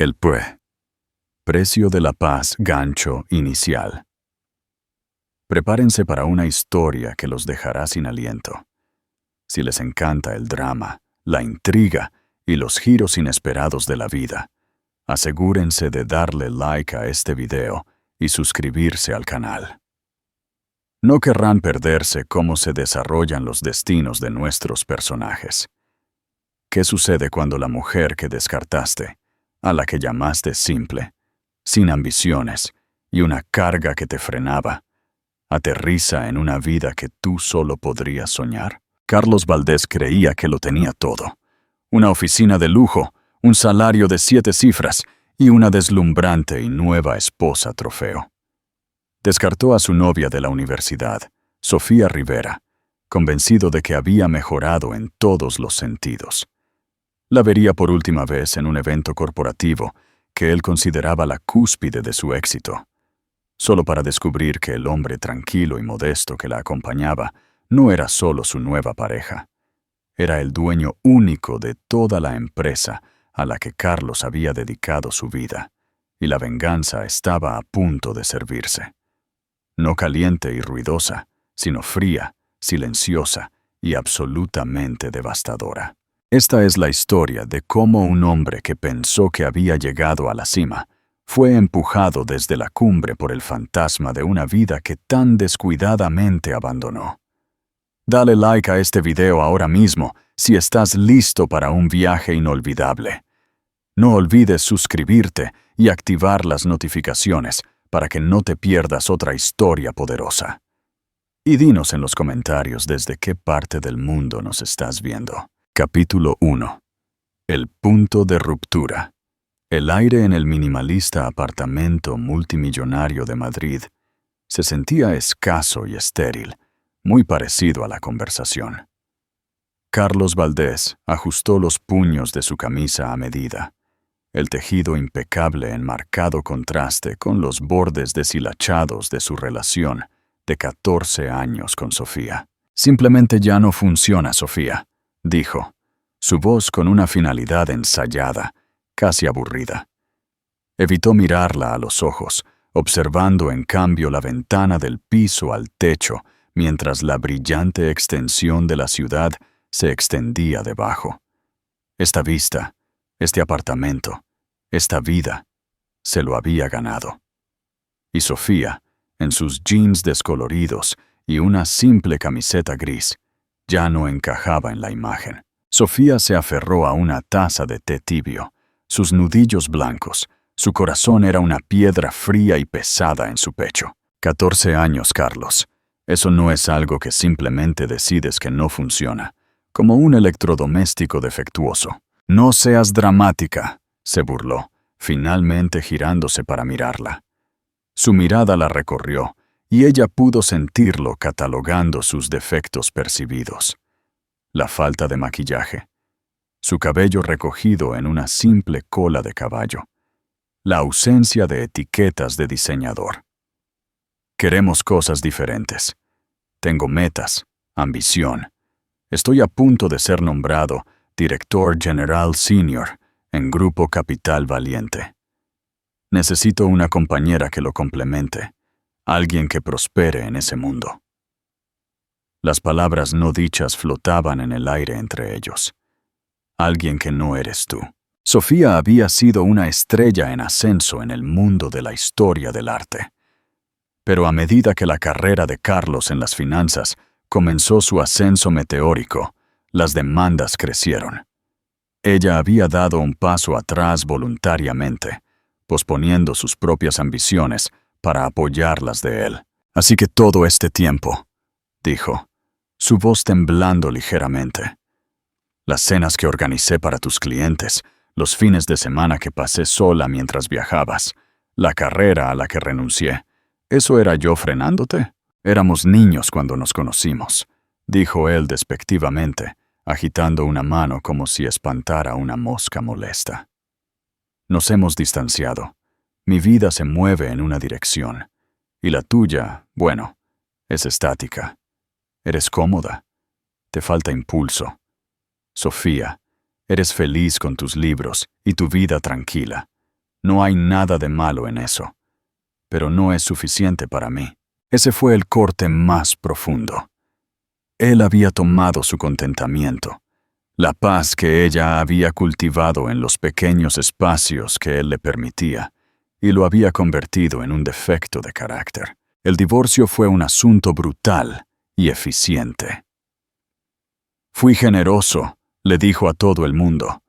El PUE. Precio de la paz, gancho inicial. Prepárense para una historia que los dejará sin aliento. Si les encanta el drama, la intriga y los giros inesperados de la vida, asegúrense de darle like a este video y suscribirse al canal. No querrán perderse cómo se desarrollan los destinos de nuestros personajes. ¿Qué sucede cuando la mujer que descartaste, a la que llamaste simple, sin ambiciones y una carga que te frenaba, aterriza en una vida que tú solo podrías soñar? Carlos Valdés creía que lo tenía todo. Una oficina de lujo, un salario de 7 cifras y una deslumbrante y nueva esposa trofeo. Descartó a su novia de la universidad, Sofía Rivera, convencido de que había mejorado en todos los sentidos. La vería por última vez en un evento corporativo que él consideraba la cúspide de su éxito, solo para descubrir que el hombre tranquilo y modesto que la acompañaba no era solo su nueva pareja. Era el dueño único de toda la empresa a la que Carlos había dedicado su vida, y la venganza estaba a punto de servirse. No caliente y ruidosa, sino fría, silenciosa y absolutamente devastadora. Esta es la historia de cómo un hombre que pensó que había llegado a la cima fue empujado desde la cumbre por el fantasma de una vida que tan descuidadamente abandonó. Dale like a este video ahora mismo si estás listo para un viaje inolvidable. No olvides suscribirte y activar las notificaciones para que no te pierdas otra historia poderosa. Y dinos en los comentarios desde qué parte del mundo nos estás viendo. Capítulo 1. El punto de ruptura. El aire en el minimalista apartamento multimillonario de Madrid se sentía escaso y estéril, muy parecido a la conversación. Carlos Valdés ajustó los puños de su camisa a medida, el tejido impecable en marcado contraste con los bordes deshilachados de su relación de 14 años con Sofía. Simplemente ya no funciona, Sofía, dijo, su voz con una finalidad ensayada, casi aburrida. Evitó mirarla a los ojos, observando en cambio la ventana del piso al techo, mientras la brillante extensión de la ciudad se extendía debajo. Esta vista, este apartamento, esta vida, se lo había ganado. Y Sofía, en sus jeans descoloridos y una simple camiseta gris, ya no encajaba en la imagen. Sofía se aferró a una taza de té tibio, sus nudillos blancos. Su corazón era una piedra fría y pesada en su pecho. 14 años, Carlos. Eso no es algo que simplemente decides que no funciona, como un electrodoméstico defectuoso. No seas dramática, se burló, finalmente girándose para mirarla. Su mirada la recorrió, y ella pudo sentirlo catalogando sus defectos percibidos. La falta de maquillaje, su cabello recogido en una simple cola de caballo, la ausencia de etiquetas de diseñador. Queremos cosas diferentes. Tengo metas, ambición. Estoy a punto de ser nombrado Director General Senior en Grupo Capital Valiente. Necesito una compañera que lo complemente, alguien que prospere en ese mundo. Las palabras no dichas flotaban en el aire entre ellos. Alguien que no eres tú. Sofía había sido una estrella en ascenso en el mundo de la historia del arte. Pero a medida que la carrera de Carlos en las finanzas comenzó su ascenso meteórico, las demandas crecieron. Ella había dado un paso atrás voluntariamente, posponiendo sus propias ambiciones para apoyar las de él. Así que todo este tiempo, dijo, su voz temblando ligeramente. Las cenas que organicé para tus clientes, los fines de semana que pasé sola mientras viajabas, la carrera a la que renuncié, ¿eso era yo frenándote? Éramos niños cuando nos conocimos, dijo él despectivamente, agitando una mano como si espantara una mosca molesta. Nos hemos distanciado. Mi vida se mueve en una dirección, y la tuya, bueno, es estática. Eres cómoda. Te falta impulso. Sofía, eres feliz con tus libros y tu vida tranquila, No hay nada de malo en eso. Pero no es suficiente para mí. Ese fue el corte más profundo. Él había tomado su contentamiento, la paz que ella había cultivado en los pequeños espacios que él le permitía, y lo había convertido en un defecto de carácter. El divorcio fue un asunto brutal y eficiente. Fui generoso, le dijo a todo el mundo.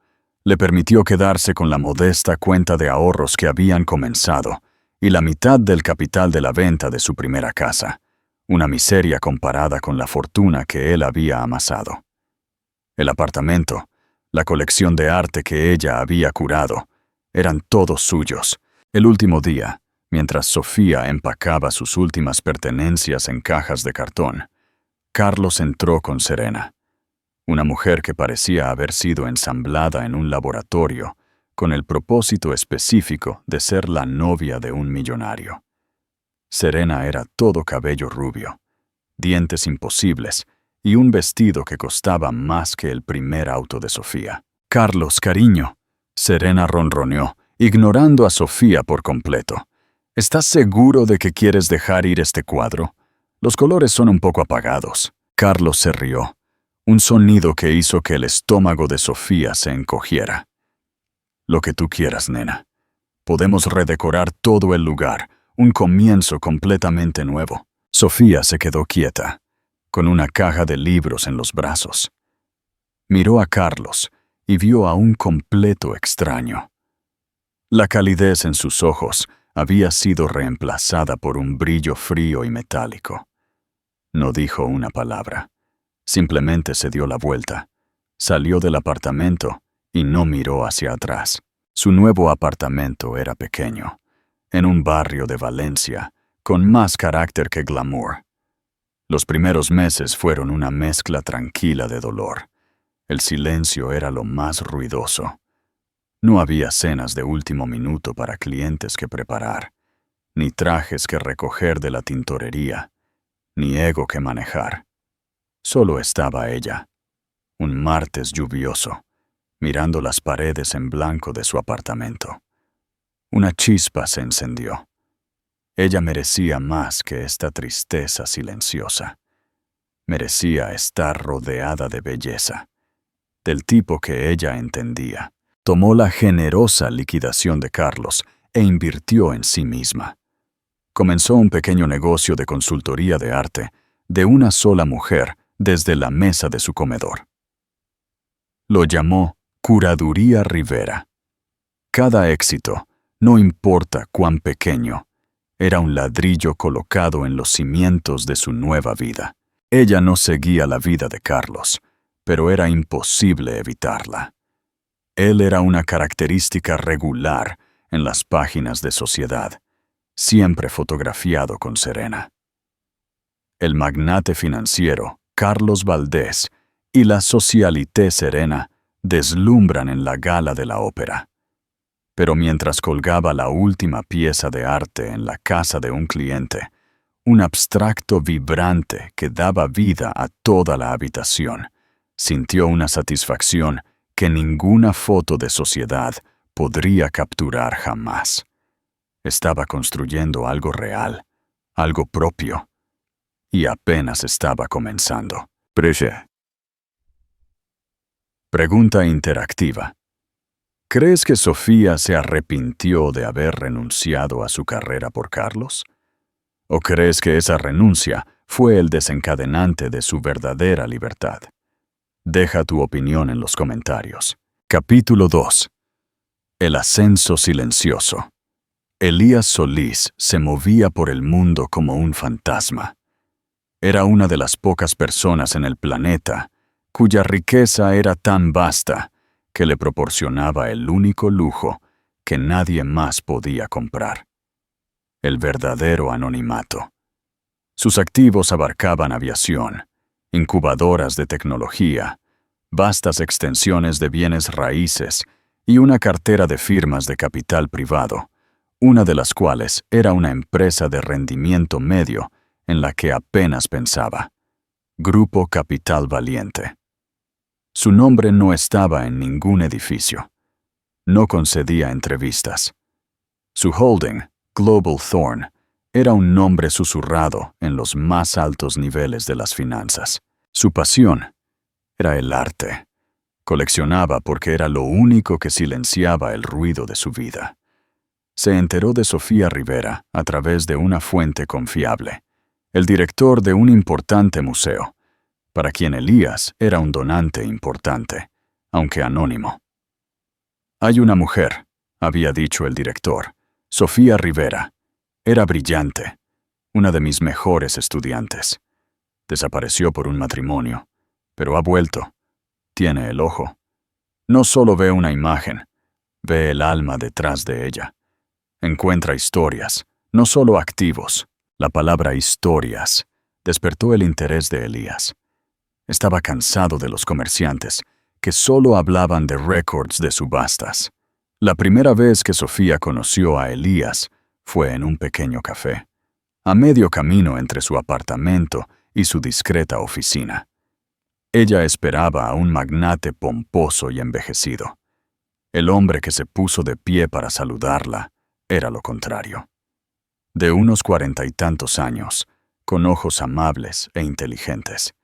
Le permitió quedarse con la modesta cuenta de ahorros que habían comenzado y la mitad del capital de la venta de su primera casa, una miseria comparada con la fortuna que él había amasado. El apartamento, la colección de arte que ella había curado, eran todos suyos. El último día, mientras Sofía empacaba sus últimas pertenencias en cajas de cartón, Carlos entró con Serena, una mujer que parecía haber sido ensamblada en un laboratorio con el propósito específico de ser la novia de un millonario. Serena era todo cabello rubio, dientes imposibles y un vestido que costaba más que el primer auto de Sofía. «Carlos, cariño», Serena ronroneó, ignorando a Sofía por completo. «¿Estás seguro de que quieres dejar ir este cuadro? Los colores son un poco apagados». Carlos se rió, un sonido que hizo que el estómago de Sofía se encogiera. «Lo que tú quieras, nena. Podemos redecorar todo el lugar, un comienzo completamente nuevo». Sofía se quedó quieta, con una caja de libros en los brazos. Miró a Carlos y vio a un completo extraño. La calidez en sus ojos había sido reemplazada por un brillo frío y metálico. No dijo una palabra. Simplemente se dio la vuelta, salió del apartamento y no miró hacia atrás. Su nuevo apartamento era pequeño, en un barrio de Valencia, con más carácter que glamour. Los primeros meses fueron una mezcla tranquila de dolor. El silencio era lo más ruidoso. No había cenas de último minuto para clientes que preparar, ni trajes que recoger de la tintorería, ni ego que manejar. Solo estaba ella, un martes lluvioso, mirando las paredes en blanco de su apartamento. Una chispa se encendió. Ella merecía más que esta tristeza silenciosa. Merecía estar rodeada de belleza, del tipo que ella entendía. Tomó la generosa liquidación de Carlos e invirtió en sí misma. Comenzó un pequeño negocio de consultoría de arte de una sola mujer desde la mesa de su comedor. Lo llamó Curaduría Rivera. Cada éxito, no importa cuán pequeño, era un ladrillo colocado en los cimientos de su nueva vida. Ella no seguía la vida de Carlos, pero era imposible evitarla. Él era una característica regular en las páginas de Sociedad, siempre fotografiado con Serena. El magnate financiero, Carlos Valdés, y la socialité Serena deslumbran en la gala de la ópera. Pero mientras colgaba la última pieza de arte en la casa de un cliente, un abstracto vibrante que daba vida a toda la habitación, sintió una satisfacción que ninguna foto de Sociedad podría capturar jamás. Estaba construyendo algo real, algo propio, y apenas estaba comenzando. Pregunta interactiva. ¿Crees que Sofía se arrepintió de haber renunciado a su carrera por Carlos? ¿O crees que esa renuncia fue el desencadenante de su verdadera libertad? Deja tu opinión en los comentarios. Capítulo 2. El ascenso silencioso. Elías Solís se movía por el mundo como un fantasma. Era una de las pocas personas en el planeta cuya riqueza era tan vasta que le proporcionaba el único lujo que nadie más podía comprar: el verdadero anonimato. Sus activos abarcaban aviación, incubadoras de tecnología, vastas extensiones de bienes raíces y una cartera de firmas de capital privado, una de las cuales era una empresa de rendimiento medio en la que apenas pensaba: Grupo Capital Valiente. Su nombre no estaba en ningún edificio. No concedía entrevistas. Su holding, Global Thorn, era un nombre susurrado en los más altos niveles de las finanzas. Su pasión era el arte. Coleccionaba porque era lo único que silenciaba el ruido de su vida. Se enteró de Sofía Rivera a través de una fuente confiable, el director de un importante museo, para quien Elías era un donante importante, aunque anónimo. «Hay una mujer», había dicho el director, Sofía Rivera. Era brillante, una de mis mejores estudiantes. Desapareció por un matrimonio, pero ha vuelto. Tiene el ojo. No solo ve una imagen, ve el alma detrás de ella. Encuentra historias, no solo activos. La palabra historias despertó el interés de Elías. Estaba cansado de los comerciantes, que solo hablaban de récords de subastas. La primera vez que Sofía conoció a Elías fue en un pequeño café, a medio camino entre su apartamento y su discreta oficina. Ella esperaba a un magnate pomposo y envejecido. El hombre que se puso de pie para saludarla era lo contrario. De unos 40 y tantos años, con ojos amables e inteligentes.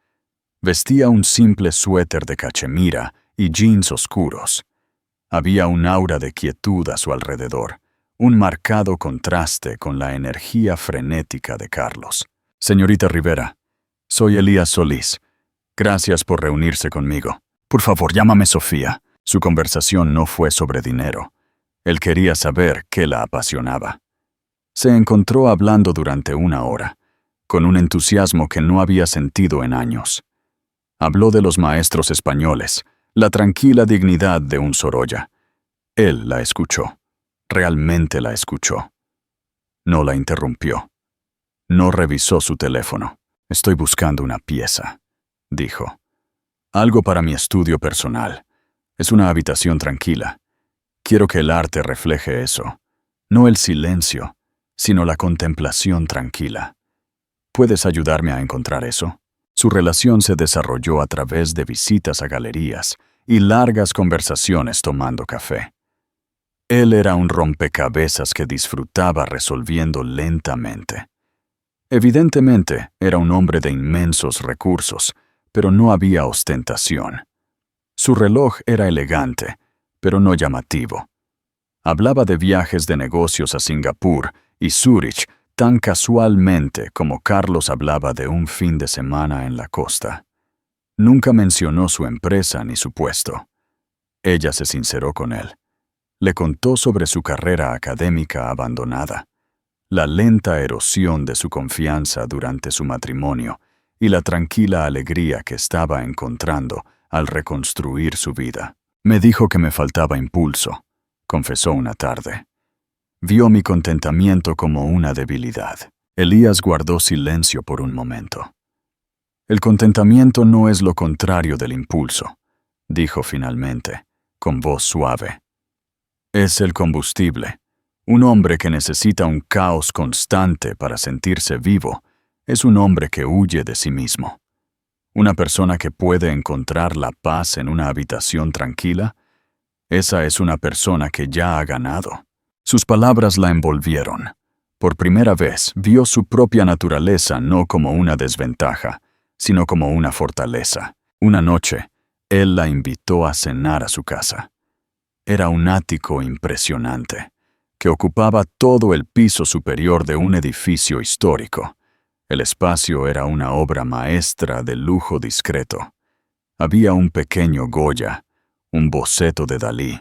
Vestía un simple suéter de cachemira y jeans oscuros. Había un aura de quietud a su alrededor, un marcado contraste con la energía frenética de Carlos. «Señorita Rivera, soy Elías Solís. Gracias por reunirse conmigo. Por favor, llámame Sofía». Su conversación no fue sobre dinero. Él quería saber qué la apasionaba. Se encontró hablando durante una hora, con un entusiasmo que no había sentido en años. Habló de los maestros españoles, la tranquila dignidad de un Sorolla. Él la escuchó. Realmente la escuchó. No la interrumpió. No revisó su teléfono. «Estoy buscando una pieza», dijo. «Algo para mi estudio personal. Es una habitación tranquila. Quiero que el arte refleje eso. No el silencio, sino la contemplación tranquila. ¿Puedes ayudarme a encontrar eso?» Su relación se desarrolló a través de visitas a galerías y largas conversaciones tomando café. Él era un rompecabezas que disfrutaba resolviendo lentamente. Evidentemente, era un hombre de inmensos recursos, pero no había ostentación. Su reloj era elegante, pero no llamativo. Hablaba de viajes de negocios a Singapur y Zúrich tan casualmente como Carlos hablaba de un fin de semana en la costa. Nunca mencionó su empresa ni su puesto. Ella se sinceró con él. Le contó sobre su carrera académica abandonada, la lenta erosión de su confianza durante su matrimonio y la tranquila alegría que estaba encontrando al reconstruir su vida. «Me dijo que me faltaba impulso», confesó una tarde. Vio mi contentamiento como una debilidad. Elías guardó silencio por un momento. «El contentamiento no es lo contrario del impulso», dijo finalmente, con voz suave. «Es el combustible. Un hombre que necesita un caos constante para sentirse vivo es un hombre que huye de sí mismo. Una persona que puede encontrar la paz en una habitación tranquila, esa es una persona que ya ha ganado». Sus palabras la envolvieron. Por primera vez vio su propia naturaleza no como una desventaja, sino como una fortaleza. Una noche, él la invitó a cenar a su casa. Era un ático impresionante, que ocupaba todo el piso superior de un edificio histórico. El espacio era una obra maestra de lujo discreto. Había un pequeño Goya, un boceto de Dalí,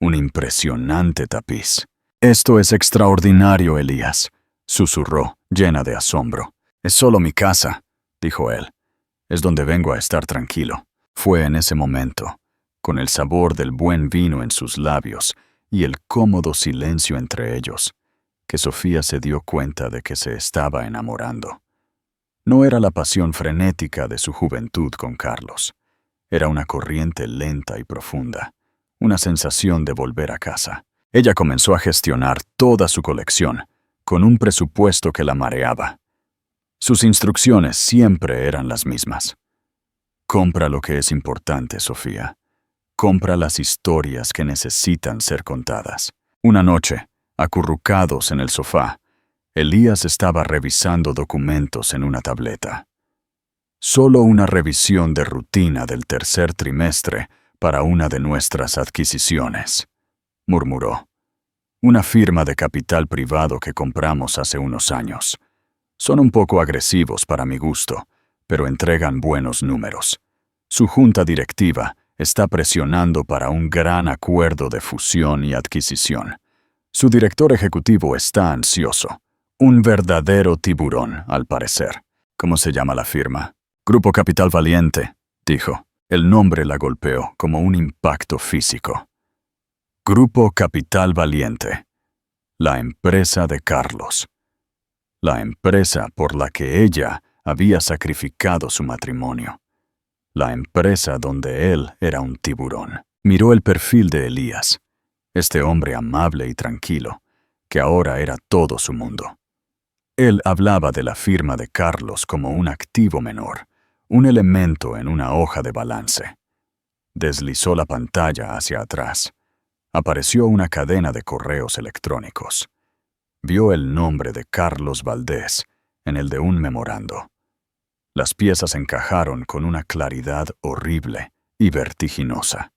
un impresionante tapiz. «Esto es extraordinario, Elías», susurró, llena de asombro. «Es solo mi casa», dijo él. «Es donde vengo a estar tranquilo». Fue en ese momento, con el sabor del buen vino en sus labios y el cómodo silencio entre ellos, que Sofía se dio cuenta de que se estaba enamorando. No era la pasión frenética de su juventud con Carlos. Era una corriente lenta y profunda, una sensación de volver a casa. Ella comenzó a gestionar toda su colección, con un presupuesto que la mareaba. Sus instrucciones siempre eran las mismas. «Compra lo que es importante, Sofía. Compra las historias que necesitan ser contadas». Una noche, Acurrucados en el sofá, Elías estaba revisando documentos en una tableta. Solo una revisión de rutina del tercer trimestre para una de nuestras adquisiciones, murmuró. Una firma de capital privado que compramos hace unos años. Son un poco agresivos para mi gusto, pero entregan buenos números. Su junta directiva está presionando para un gran acuerdo de fusión y adquisición. Su director ejecutivo está ansioso. Un verdadero tiburón, al parecer. ¿Cómo se llama la firma? Grupo Capital Valiente, dijo. El nombre la golpeó como un impacto físico. Grupo Capital Valiente. La empresa de Carlos. La empresa por la que ella había sacrificado su matrimonio. La empresa donde él era un tiburón. Miró el perfil de Elías, este hombre amable y tranquilo, que ahora era todo su mundo. Él hablaba de la firma de Carlos como un activo menor, un elemento en una hoja de balance. Deslizó la pantalla hacia atrás. Apareció una cadena de correos electrónicos. Vio el nombre de Carlos Valdés en el de un memorando. Las piezas encajaron con una claridad horrible y vertiginosa.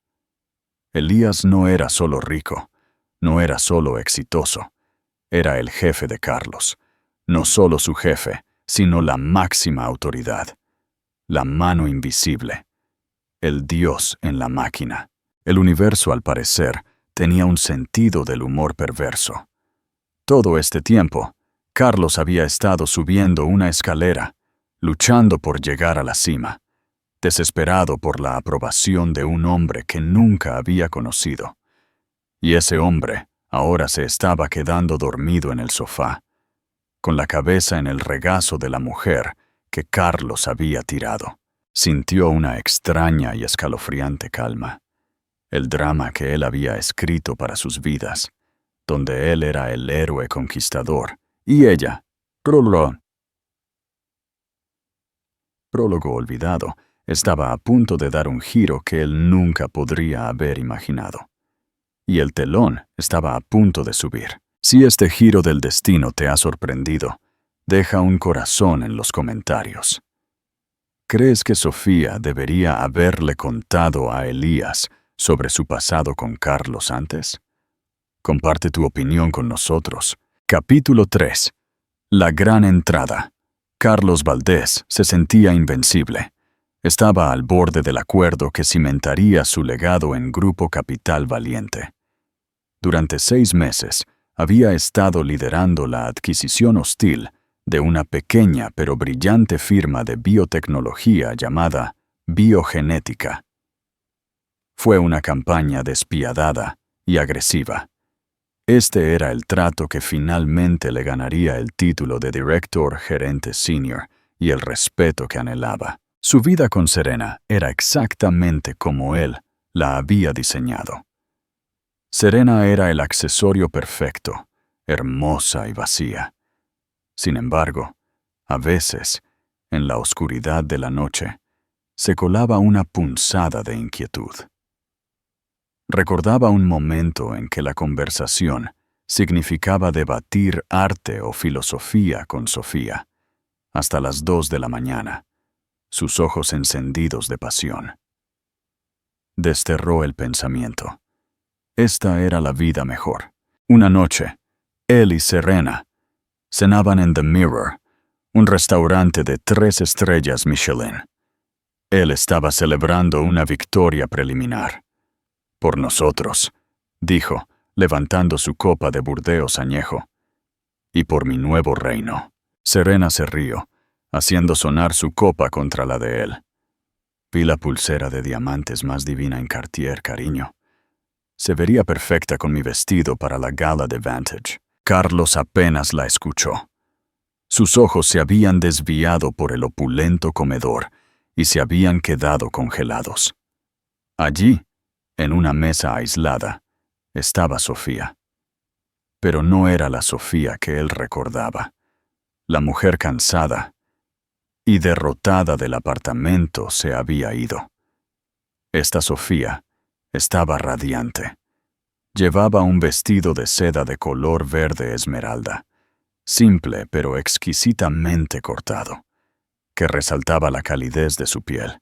Elías no era solo rico, no era solo exitoso, era el jefe de Carlos. No solo su jefe, sino la máxima autoridad. La mano invisible. El dios en la máquina. El universo, al parecer, tenía un sentido del humor perverso. Todo este tiempo, Carlos había estado subiendo una escalera, luchando por llegar a la cima, desesperado por la aprobación de un hombre que nunca había conocido. Y ese hombre ahora se estaba quedando dormido en el sofá, con la cabeza en el regazo de la mujer que Carlos había tirado. Sintió una extraña y escalofriante calma. El drama que él había escrito para sus vidas, donde él era el héroe conquistador, y ella, prólogo olvidado, estaba a punto de dar un giro que él nunca podría haber imaginado. Y el telón estaba a punto de subir. Si este giro del destino te ha sorprendido, deja un corazón en los comentarios. ¿Crees que Sofía debería haberle contado a Elías sobre su pasado con Carlos antes? Comparte tu opinión con nosotros. Capítulo 3. La gran entrada. Carlos Valdés se sentía invencible. Estaba al borde del acuerdo que cimentaría su legado en Grupo Capital Valiente. Durante 6 meses, había estado liderando la adquisición hostil de una pequeña pero brillante firma de biotecnología llamada Biogenética. Fue una campaña despiadada y agresiva. Este era el trato que finalmente le ganaría el título de director gerente senior y el respeto que anhelaba. Su vida con Serena era exactamente como él la había diseñado. Serena era el accesorio perfecto, hermosa y vacía. Sin embargo, a veces, en la oscuridad de la noche, se colaba una punzada de inquietud. Recordaba un momento en que la conversación significaba debatir arte o filosofía con Sofía, hasta las 2 de la mañana, sus ojos encendidos de pasión. Desterró el pensamiento. Esta era la vida mejor. Una noche, él y Serena cenaban en The Mirror, un restaurante de 3 estrellas Michelin. Él estaba celebrando una victoria preliminar. Por nosotros, dijo, levantando su copa de Burdeos añejo. Y por mi nuevo reino. Serena se rió, haciendo sonar su copa contra la de él. Vi la pulsera de diamantes más divina en Cartier, cariño. Se vería perfecta con mi vestido para la gala de Vantage. Carlos apenas la escuchó. Sus ojos se habían desviado por el opulento comedor y se habían quedado congelados. Allí, en una mesa aislada, estaba Sofía. Pero no era la Sofía que él recordaba. La mujer cansada y derrotada del apartamento se había ido. Esta Sofía estaba radiante. Llevaba un vestido de seda de color verde esmeralda, simple pero exquisitamente cortado, que resaltaba la calidez de su piel.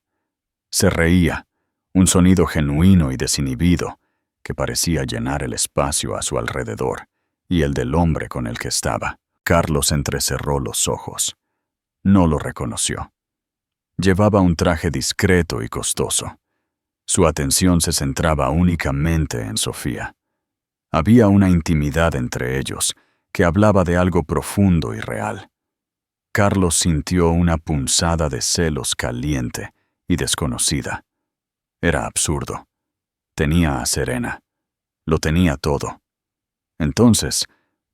Se reía, un sonido genuino y desinhibido, que parecía llenar el espacio a su alrededor y el del hombre con el que estaba. Carlos entrecerró los ojos. No lo reconoció. Llevaba un traje discreto y costoso. Su atención se centraba únicamente en Sofía. Había una intimidad entre ellos que hablaba de algo profundo y real. Carlos sintió una punzada de celos caliente y desconocida. Era absurdo. Tenía a Serena. Lo tenía todo. Entonces,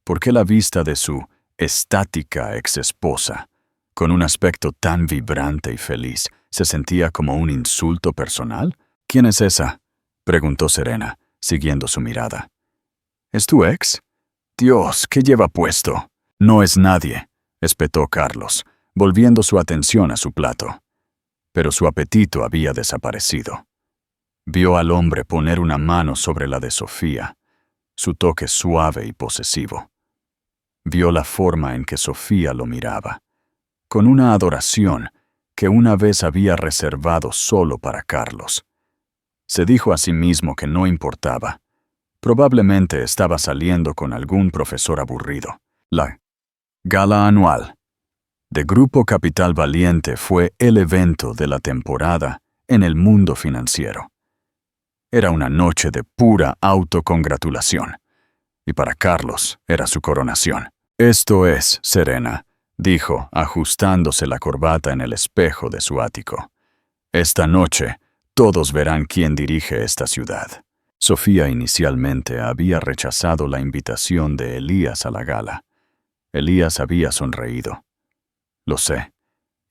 ¿por qué la vista de su estática exesposa, con un aspecto tan vibrante y feliz, se sentía como un insulto personal? ¿Quién es esa?, preguntó Serena, siguiendo su mirada. ¿Es tu ex? Dios, ¿qué lleva puesto? No es nadie, espetó Carlos, volviendo su atención a su plato. Pero su apetito había desaparecido. Vio al hombre poner una mano sobre la de Sofía, su toque suave y posesivo. Vio la forma en que Sofía lo miraba, con una adoración que una vez había reservado solo para Carlos. Se dijo a sí mismo que no importaba. Probablemente estaba saliendo con algún profesor aburrido. La gala anual de Grupo Capital Valiente fue el evento de la temporada en el mundo financiero. Era una noche de pura autocongratulación, y para Carlos era su coronación. Esto es, Serena, dijo, ajustándose la corbata en el espejo de su ático. Esta noche, todos verán quién dirige esta ciudad. Sofía inicialmente había rechazado la invitación de Elías a la gala. Elías había sonreído. Lo sé,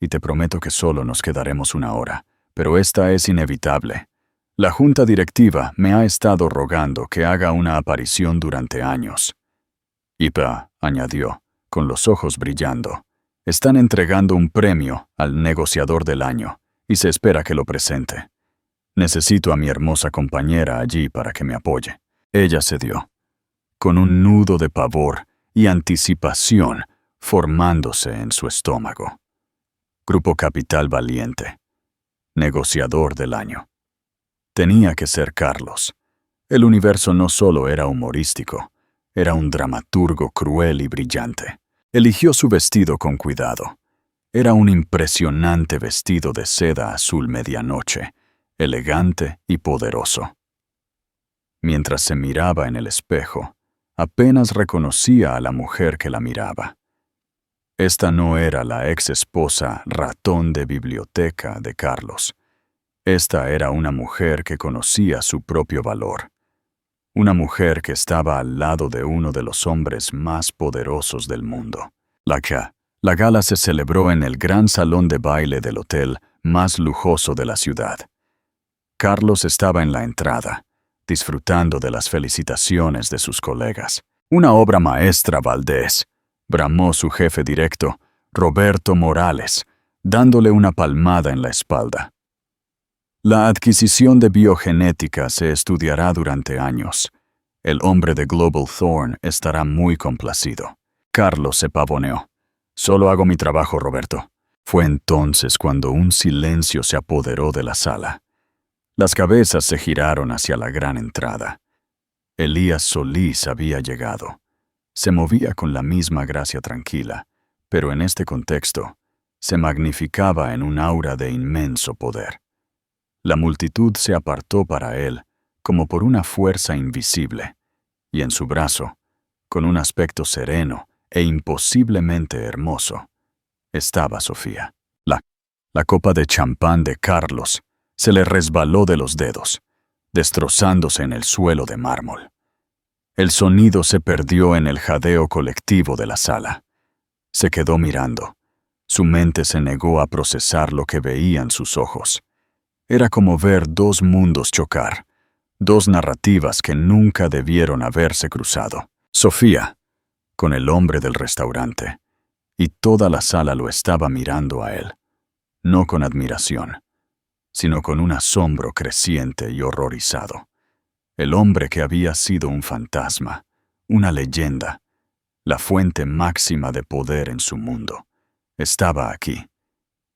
y te prometo que solo nos quedaremos una hora, pero esta es inevitable. La junta directiva me ha estado rogando que haga una aparición durante años. Ipa, añadió, con los ojos brillando, están entregando un premio al negociador del año, y se espera que lo presente. Necesito a mi hermosa compañera allí para que me apoye. Ella cedió, con un nudo de pavor y anticipación formándose en su estómago. Grupo Capital Valiente. Negociador del año. Tenía que ser Carlos. El universo no solo era humorístico, era un dramaturgo cruel y brillante. Eligió su vestido con cuidado. Era un impresionante vestido de seda azul medianoche, elegante y poderoso. Mientras se miraba en el espejo, apenas reconocía a la mujer que la miraba. Esta no era la ex esposa ratón de biblioteca de Carlos. Esta era una mujer que conocía su propio valor. Una mujer que estaba al lado de uno de los hombres más poderosos del mundo. La gala se celebró en el gran salón de baile del hotel más lujoso de la ciudad. Carlos estaba en la entrada, disfrutando de las felicitaciones de sus colegas. Una obra maestra, Valdés, bramó su jefe directo, Roberto Morales, dándole una palmada en la espalda. La adquisición de biogenética se estudiará durante años. El hombre de Global Thorn estará muy complacido. Carlos se pavoneó. Solo hago mi trabajo, Roberto. Fue entonces cuando un silencio se apoderó de la sala. Las cabezas se giraron hacia la gran entrada. Elías Solís había llegado. Se movía con la misma gracia tranquila, pero en este contexto, se magnificaba en un aura de inmenso poder. La multitud se apartó para él, como por una fuerza invisible, y en su brazo, con un aspecto sereno e imposiblemente hermoso, estaba Sofía. La copa de champán de Carlos se le resbaló de los dedos, destrozándose en el suelo de mármol. El sonido se perdió en el jadeo colectivo de la sala. Se quedó mirando. Su mente se negó a procesar lo que veían sus ojos. Era como ver dos mundos chocar, dos narrativas que nunca debieron haberse cruzado. Sofía, con el hombre del restaurante, y toda la sala lo estaba mirando a él, no con admiración, sino con un asombro creciente y horrorizado. El hombre que había sido un fantasma, una leyenda, la fuente máxima de poder en su mundo, estaba aquí,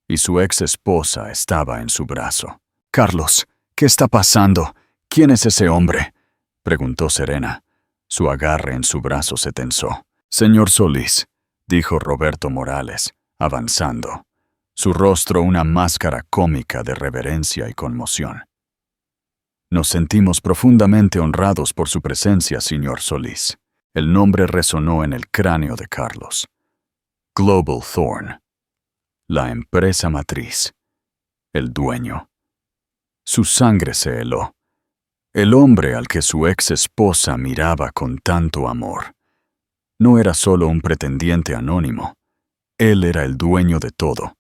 y su ex esposa estaba en su brazo. «Carlos, ¿qué está pasando? ¿Quién es ese hombre?», preguntó Serena. Su agarre en su brazo se tensó. «Señor Solís», dijo Roberto Morales, avanzando, su rostro una máscara cómica de reverencia y conmoción. «Nos sentimos profundamente honrados por su presencia, señor Solís». El nombre resonó en el cráneo de Carlos. Global Thorn. La empresa matriz. El dueño. Su sangre se heló. El hombre al que su ex esposa miraba con tanto amor no era solo un pretendiente anónimo. Él era el dueño de todo.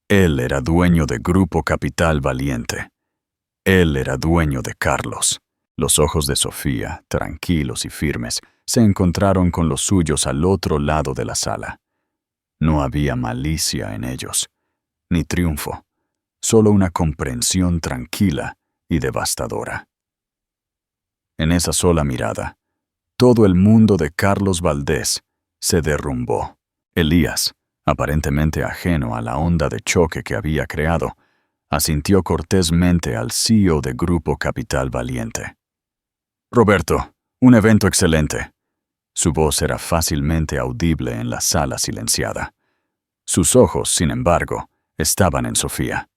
Él era dueño de Grupo Capital Valiente. Él era dueño de Carlos. Los ojos de Sofía, tranquilos y firmes, se encontraron con los suyos al otro lado de la sala. No había malicia en ellos, ni triunfo, solo una comprensión tranquila y devastadora. En esa sola mirada, todo el mundo de Carlos Valdés se derrumbó. Elías, aparentemente ajeno a la onda de choque que había creado, asintió cortésmente al CEO de Grupo Capital Valiente. «Roberto, un evento excelente». Su voz era fácilmente audible en la sala silenciada. Sus ojos, sin embargo, estaban en Sofía.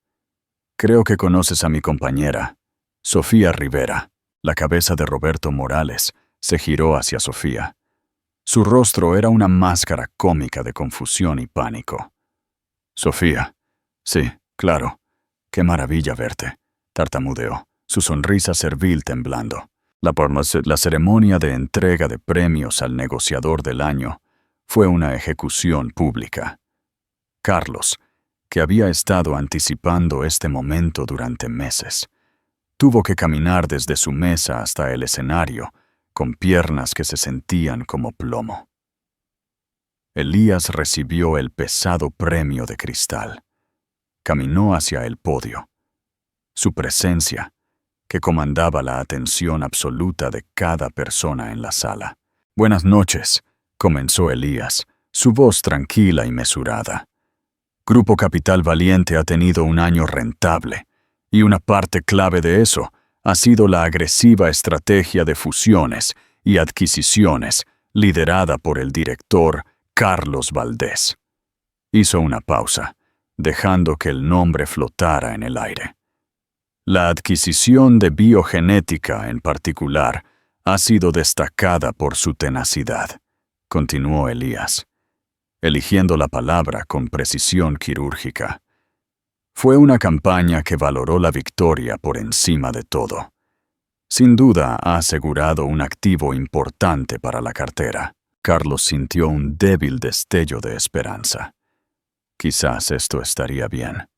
«Creo que conoces a mi compañera, Sofía Rivera». La cabeza de Roberto Morales se giró hacia Sofía. Su rostro era una máscara cómica de confusión y pánico. «Sofía. Sí, claro. Qué maravilla verte», tartamudeó, su sonrisa servil temblando. La ceremonia de entrega de premios al negociador del año fue una ejecución pública. Carlos, que había estado anticipando este momento durante meses, tuvo que caminar desde su mesa hasta el escenario, con piernas que se sentían como plomo. Elías recibió el pesado premio de cristal. Caminó hacia el podio. Su presencia, que comandaba la atención absoluta de cada persona en la sala. «Buenas noches», comenzó Elías, su voz tranquila y mesurada. «Grupo Capital Valiente ha tenido un año rentable, y una parte clave de eso ha sido la agresiva estrategia de fusiones y adquisiciones liderada por el director Carlos Valdés». Hizo una pausa, dejando que el nombre flotara en el aire. «La adquisición de biogenética, en particular, ha sido destacada por su tenacidad», continuó Elías, eligiendo la palabra con precisión quirúrgica. «Fue una campaña que valoró la victoria por encima de todo. Sin duda ha asegurado un activo importante para la cartera». Carlos sintió un débil destello de esperanza. Quizás esto estaría bien.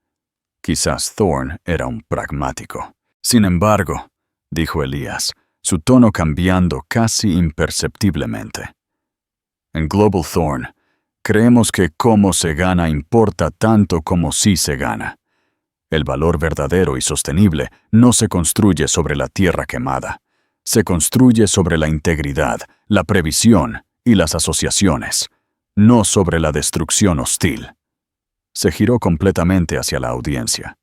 Quizás Thorn era un pragmático. «Sin embargo», dijo Elías, su tono cambiando casi imperceptiblemente, «en Global Thorn, creemos que cómo se gana importa tanto como si se gana. El valor verdadero y sostenible no se construye sobre la tierra quemada. Se construye sobre la integridad, la previsión y las asociaciones, no sobre la destrucción hostil». Se giró completamente hacia la audiencia.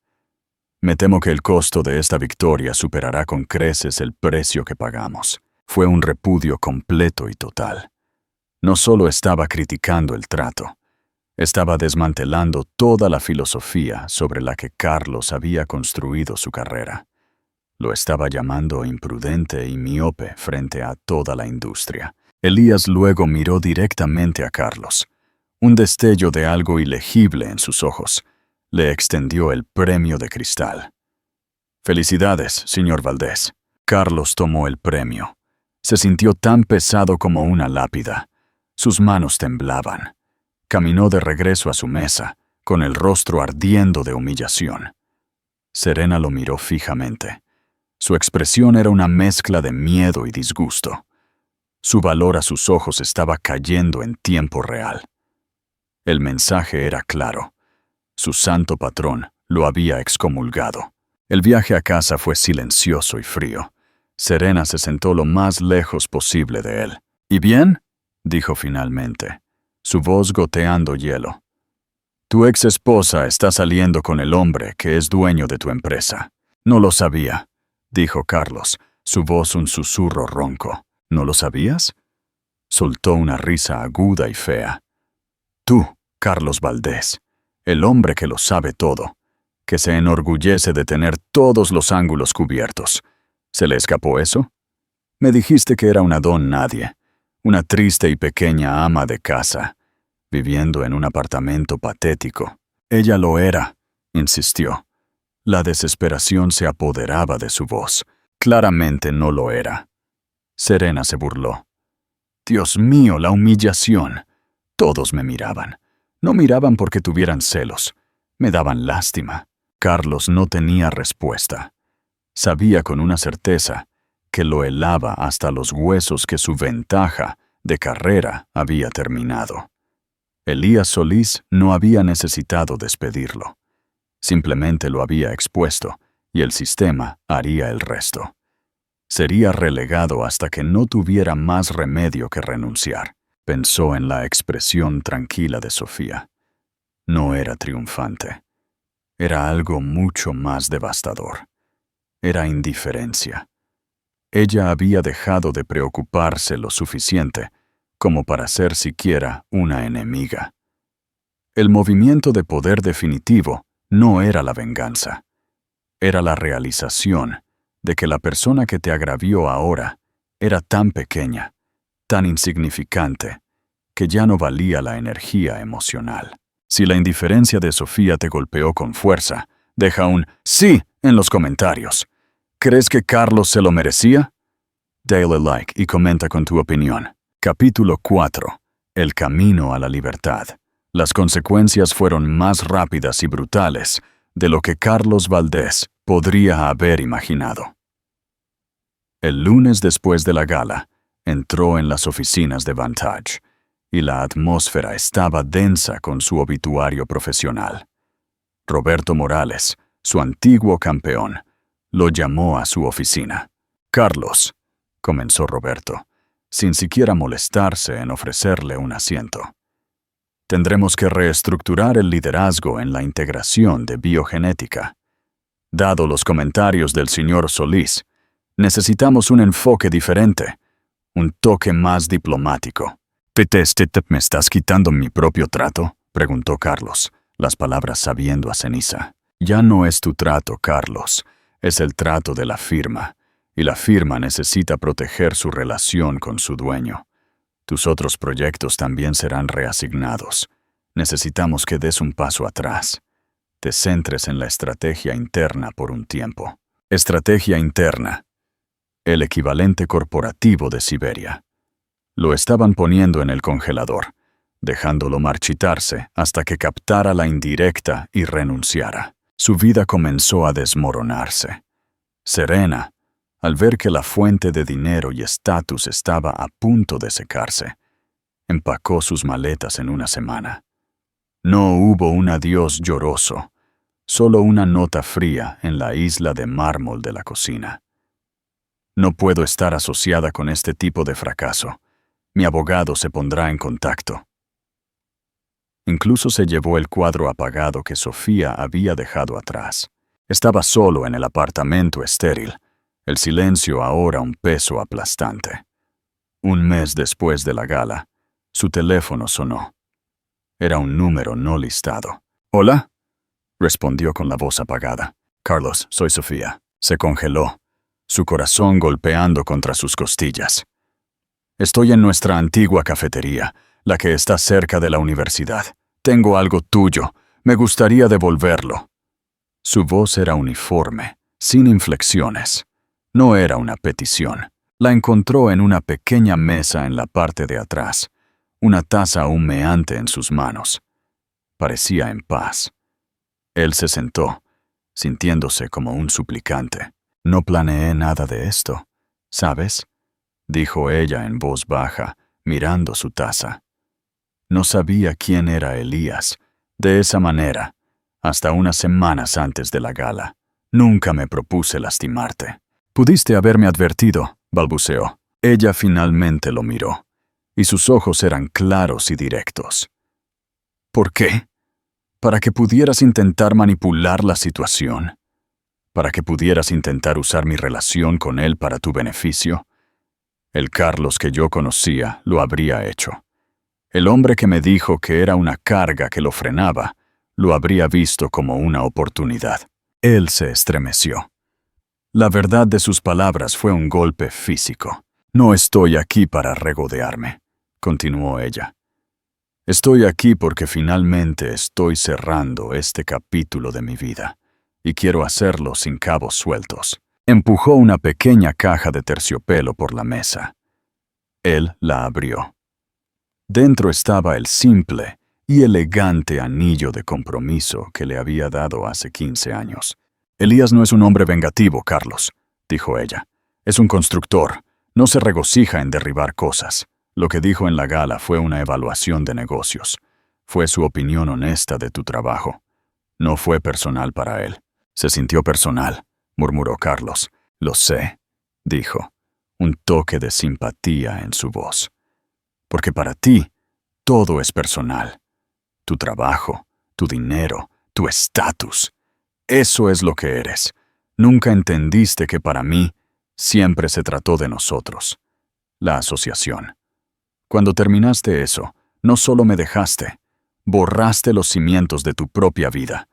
«Me temo que el costo de esta victoria superará con creces el precio que pagamos». Fue un repudio completo y total. No solo estaba criticando el trato, estaba desmantelando toda la filosofía sobre la que Carlos había construido su carrera. Lo estaba llamando imprudente y miope frente a toda la industria. Elías luego miró directamente a Carlos. Un destello de algo ilegible en sus ojos. Le extendió el premio de cristal. «Felicidades, señor Valdés». Carlos tomó el premio. Se sintió tan pesado como una lápida. Sus manos temblaban. Caminó de regreso a su mesa, con el rostro ardiendo de humillación. Serena lo miró fijamente. Su expresión era una mezcla de miedo y disgusto. Su valor a sus ojos estaba cayendo en tiempo real. El mensaje era claro. Su santo patrón lo había excomulgado. El viaje a casa fue silencioso y frío. Serena se sentó lo más lejos posible de él. ¿Y bien?, dijo finalmente, su voz goteando hielo. Tu ex esposa está saliendo con el hombre que es dueño de tu empresa. No lo sabía, dijo Carlos, su voz un susurro ronco. ¿No lo sabías? Soltó una risa aguda y fea. Tú, Carlos Valdés, el hombre que lo sabe todo, que se enorgullece de tener todos los ángulos cubiertos. ¿Se le escapó eso? Me dijiste que era una don nadie, una triste y pequeña ama de casa, viviendo en un apartamento patético. Ella lo era, insistió. La desesperación se apoderaba de su voz. Claramente no lo era. Serena se burló. Dios mío, la humillación. Todos me miraban. No miraban porque tuvieran celos. Me daban lástima. Carlos no tenía respuesta. Sabía con una certeza que lo helaba hasta los huesos que su ventaja de carrera había terminado. Elías Solís no había necesitado despedirlo. Simplemente lo había expuesto y el sistema haría el resto. Sería relegado hasta que no tuviera más remedio que renunciar. Pensó en la expresión tranquila de Sofía. No era triunfante. Era algo mucho más devastador. Era indiferencia. Ella había dejado de preocuparse lo suficiente como para ser siquiera una enemiga. El movimiento de poder definitivo no era la venganza. Era la realización de que la persona que te agravió ahora era tan pequeña, tan insignificante, que ya no valía la energía emocional. Si la indiferencia de Sofía te golpeó con fuerza, deja un sí en los comentarios. ¿Crees que Carlos se lo merecía? Dale like y comenta con tu opinión. Capítulo 4. El camino a la libertad. Las consecuencias fueron más rápidas y brutales de lo que Carlos Valdés podría haber imaginado. El lunes después de la gala, entró en las oficinas de Vantage, y la atmósfera estaba densa con su obituario profesional. Roberto Morales, su antiguo campeón, lo llamó a su oficina. «Carlos», comenzó Roberto, sin siquiera molestarse en ofrecerle un asiento. «Tendremos que reestructurar el liderazgo en la integración de biogenética. Dado los comentarios del señor Solís, necesitamos un enfoque diferente, un toque más diplomático». «¿Me estás quitando mi propio trato?», preguntó Carlos, las palabras sabiendo a ceniza. «Ya no es tu trato, Carlos, es el trato de la firma, y la firma necesita proteger su relación con su dueño. Tus otros proyectos también serán reasignados. Necesitamos que des un paso atrás. Te centres en la estrategia interna por un tiempo». Estrategia interna. El equivalente corporativo de Siberia. Lo estaban poniendo en el congelador, dejándolo marchitarse hasta que captara la indirecta y renunciara. Su vida comenzó a desmoronarse. Serena, al ver que la fuente de dinero y estatus estaba a punto de secarse, empacó sus maletas en una semana. No hubo un adiós lloroso, solo una nota fría en la isla de mármol de la cocina. «No puedo estar asociada con este tipo de fracaso. Mi abogado se pondrá en contacto». Incluso se llevó el cuadro apagado que Sofía había dejado atrás. Estaba solo en el apartamento estéril, el silencio ahora un peso aplastante. Un mes después de la gala, su teléfono sonó. Era un número no listado. «¿Hola?», respondió con la voz apagada. «Carlos, soy Sofía». Se congeló, su corazón golpeando contra sus costillas. «Estoy en nuestra antigua cafetería, la que está cerca de la universidad. Tengo algo tuyo. Me gustaría devolverlo». Su voz era uniforme, sin inflexiones. No era una petición. La encontró en una pequeña mesa en la parte de atrás, una taza humeante en sus manos. Parecía en paz. Él se sentó, sintiéndose como un suplicante. «No planeé nada de esto, ¿sabes?», dijo ella en voz baja, mirando su taza. No sabía quién era Elías, de esa manera, hasta unas semanas antes de la gala. «Nunca me propuse lastimarte». Pudiste haberme advertido, balbuceó. Ella finalmente lo miró, y sus ojos eran claros y directos. ¿Por qué? Para que pudieras intentar manipular la situación. Para que pudieras intentar usar mi relación con él para tu beneficio. El Carlos que yo conocía lo habría hecho. El hombre que me dijo que era una carga que lo frenaba, lo habría visto como una oportunidad. Él se estremeció. La verdad de sus palabras fue un golpe físico. No estoy aquí para regodearme, continuó ella. Estoy aquí porque finalmente estoy cerrando este capítulo de mi vida, y quiero hacerlo sin cabos sueltos. Empujó una pequeña caja de terciopelo por la mesa. Él la abrió. Dentro estaba el simple y elegante anillo de compromiso que le había dado hace 15 años. Elías no es un hombre vengativo, Carlos, dijo ella. Es un constructor. No se regocija en derribar cosas. Lo que dijo en la gala fue una evaluación de negocios. Fue su opinión honesta de tu trabajo. No fue personal para él. Se sintió personal, murmuró Carlos. Lo sé, dijo, un toque de simpatía en su voz. Porque para ti, todo es personal. Tu trabajo, tu dinero, tu estatus. Eso es lo que eres. Nunca entendiste que para mí siempre se trató de nosotros. La asociación. Cuando terminaste eso, no solo me dejaste, borraste los cimientos de tu propia vida.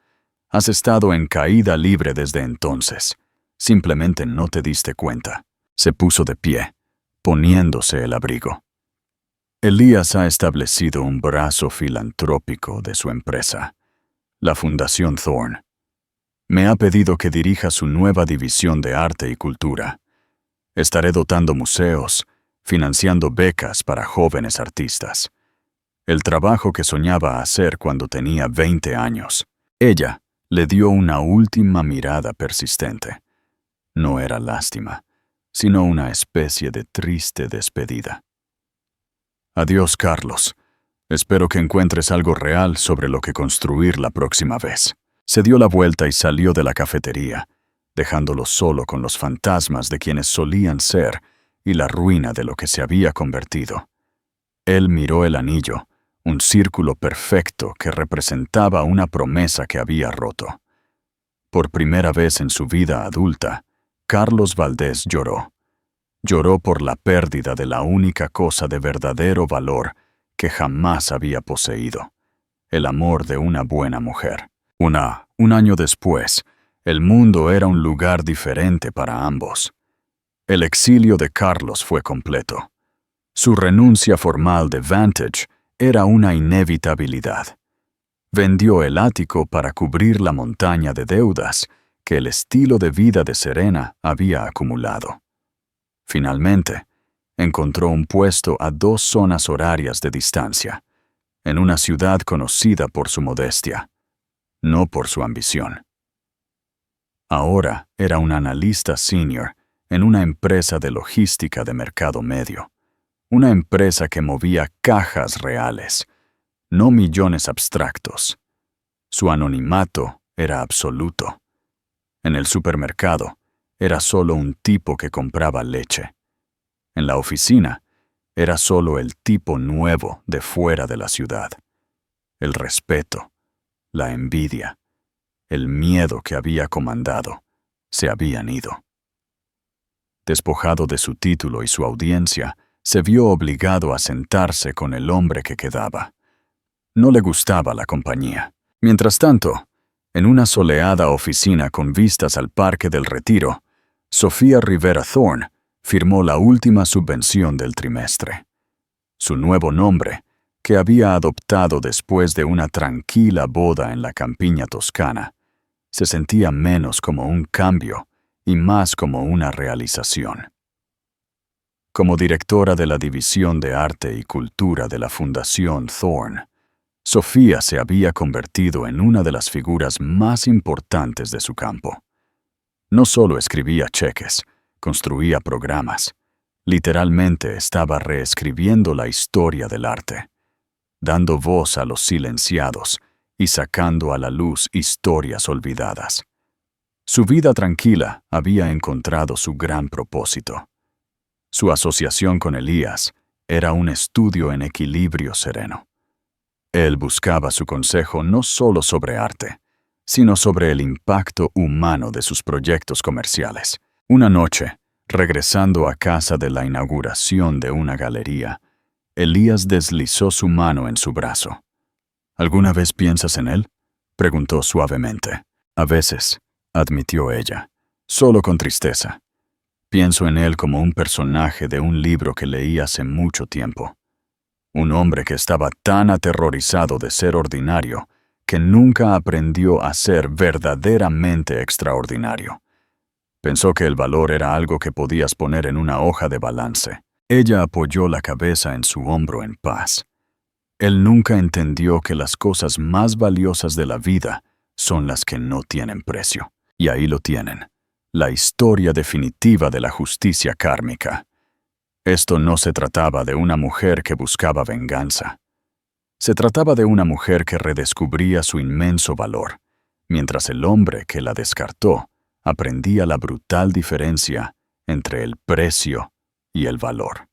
Has estado en caída libre desde entonces. Simplemente no te diste cuenta. Se puso de pie, poniéndose el abrigo. Elías ha establecido un brazo filantrópico de su empresa, la Fundación Thorne. Me ha pedido que dirija su nueva división de arte y cultura. Estaré dotando museos, financiando becas para jóvenes artistas. El trabajo que soñaba hacer cuando tenía 20 años. Ella le dio una última mirada persistente. No era lástima, sino una especie de triste despedida. Adiós, Carlos. Espero que encuentres algo real sobre lo que construir la próxima vez. Se dio la vuelta y salió de la cafetería, dejándolo solo con los fantasmas de quienes solían ser y la ruina de lo que se había convertido. Él miró el anillo, un círculo perfecto que representaba una promesa que había roto. Por primera vez en su vida adulta, Carlos Valdés lloró. Lloró por la pérdida de la única cosa de verdadero valor que jamás había poseído, el amor de una buena mujer. Un año después, el mundo era un lugar diferente para ambos. El exilio de Carlos fue completo. Su renuncia formal de Vantage era una inevitabilidad. Vendió el ático para cubrir la montaña de deudas que el estilo de vida de Serena había acumulado. Finalmente, encontró un puesto a 2 zonas horarias de distancia, en una ciudad conocida por su modestia, no por su ambición. Ahora era un analista senior en una empresa de logística de mercado medio, una empresa que movía cajas reales, no millones abstractos. Su anonimato era absoluto. En el supermercado, era solo un tipo que compraba leche. En la oficina, era solo el tipo nuevo de fuera de la ciudad. El respeto, la envidia, el miedo que había comandado, se habían ido. Despojado de su título y su audiencia, se vio obligado a sentarse con el hombre que quedaba. No le gustaba la compañía. Mientras tanto, en una soleada oficina con vistas al Parque del Retiro, Sofía Rivera Thorne firmó la última subvención del trimestre. Su nuevo nombre, que había adoptado después de una tranquila boda en la campiña toscana, se sentía menos como un cambio y más como una realización. Como directora de la División de Arte y Cultura de la Fundación Thorne, Sofía se había convertido en una de las figuras más importantes de su campo. No solo escribía cheques, construía programas. Literalmente estaba reescribiendo la historia del arte, dando voz a los silenciados y sacando a la luz historias olvidadas. Su vida tranquila había encontrado su gran propósito. Su asociación con Elías era un estudio en equilibrio sereno. Él buscaba su consejo no solo sobre arte, sino sobre el impacto humano de sus proyectos comerciales. Una noche, regresando a casa de la inauguración de una galería, Elías deslizó su mano en su brazo. ¿Alguna vez piensas en él?, preguntó suavemente. A veces, admitió ella, solo con tristeza. Pienso en él como un personaje de un libro que leí hace mucho tiempo. Un hombre que estaba tan aterrorizado de ser ordinario que nunca aprendió a ser verdaderamente extraordinario. Pensó que el valor era algo que podías poner en una hoja de balance. Ella apoyó la cabeza en su hombro en paz. Él nunca entendió que las cosas más valiosas de la vida son las que no tienen precio. Y ahí lo tienen, la historia definitiva de la justicia kármica. Esto no se trataba de una mujer que buscaba venganza. Se trataba de una mujer que redescubría su inmenso valor, mientras el hombre que la descartó aprendía la brutal diferencia entre el precio y el valor.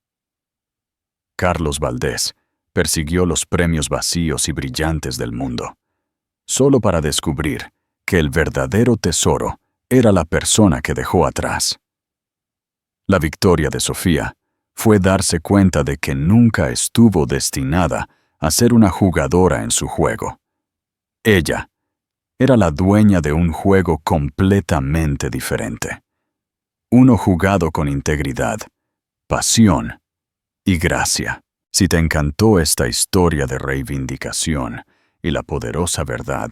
Carlos Valdés persiguió los premios vacíos y brillantes del mundo, solo para descubrir que el verdadero tesoro era la persona que dejó atrás. La victoria de Sofía fue darse cuenta de que nunca estuvo destinada a ser una jugadora en su juego. Ella era la dueña de un juego completamente diferente. Uno jugado con integridad, pasión y gracia. Si te encantó esta historia de reivindicación y la poderosa verdad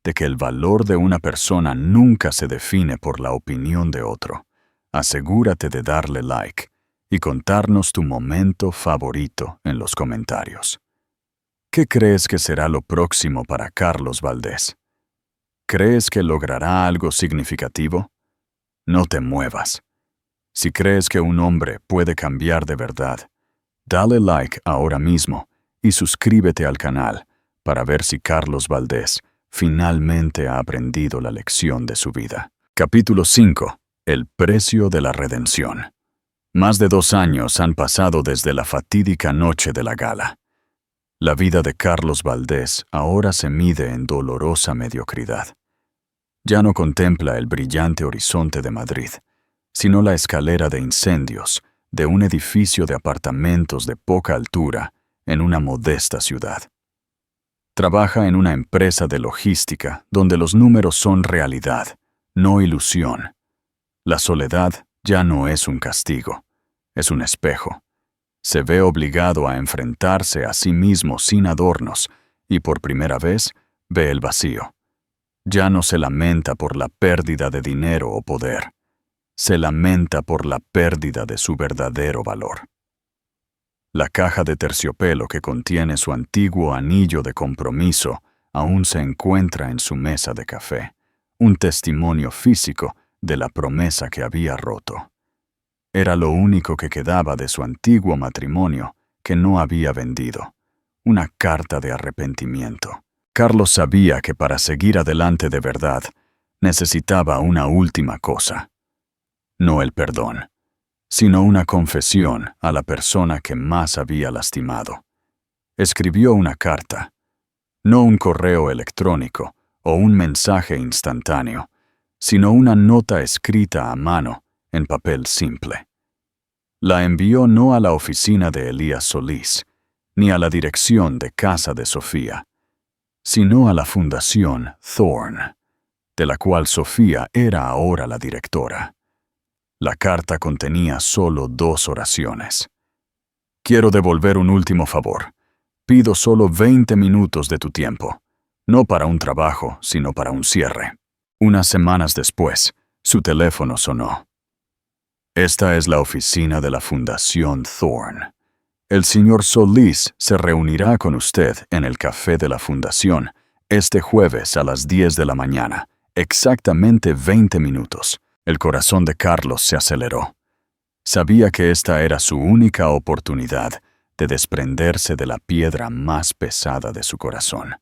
de que el valor de una persona nunca se define por la opinión de otro, asegúrate de darle like y contarnos tu momento favorito en los comentarios. ¿Qué crees que será lo próximo para Carlos Valdés? ¿Crees que logrará algo significativo? No te muevas. Si crees que un hombre puede cambiar de verdad, dale like ahora mismo y suscríbete al canal para ver si Carlos Valdés finalmente ha aprendido la lección de su vida. Capítulo 5. El precio de la redención. Más de 2 años han pasado desde la fatídica noche de la gala. La vida de Carlos Valdés ahora se mide en dolorosa mediocridad. Ya no contempla el brillante horizonte de Madrid, sino la escalera de incendios de un edificio de apartamentos de poca altura en una modesta ciudad. Trabaja en una empresa de logística donde los números son realidad, no ilusión. La soledad ya no es un castigo, es un espejo. Se ve obligado a enfrentarse a sí mismo sin adornos y por primera vez ve el vacío. Ya no se lamenta por la pérdida de dinero o poder. Se lamenta por la pérdida de su verdadero valor. La caja de terciopelo que contiene su antiguo anillo de compromiso aún se encuentra en su mesa de café, un testimonio físico de la promesa que había roto. Era lo único que quedaba de su antiguo matrimonio que no había vendido, una carta de arrepentimiento. Carlos sabía que para seguir adelante de verdad necesitaba una última cosa. No el perdón, sino una confesión a la persona que más había lastimado. Escribió una carta, no un correo electrónico o un mensaje instantáneo, sino una nota escrita a mano en papel simple. La envió no a la oficina de Elías Solís, ni a la dirección de casa de Sofía, sino a la Fundación Thorne, de la cual Sofía era ahora la directora. La carta contenía solo 2 oraciones. Quiero devolver un último favor. Pido solo 20 minutos de tu tiempo, no para un trabajo, sino para un cierre. Unas semanas después, su teléfono sonó. Esta es la oficina de la Fundación Thorne. El señor Solís se reunirá con usted en el café de la Fundación este jueves a las 10 de la mañana, exactamente 20 minutos. El corazón de Carlos se aceleró. Sabía que esta era su única oportunidad de desprenderse de la piedra más pesada de su corazón.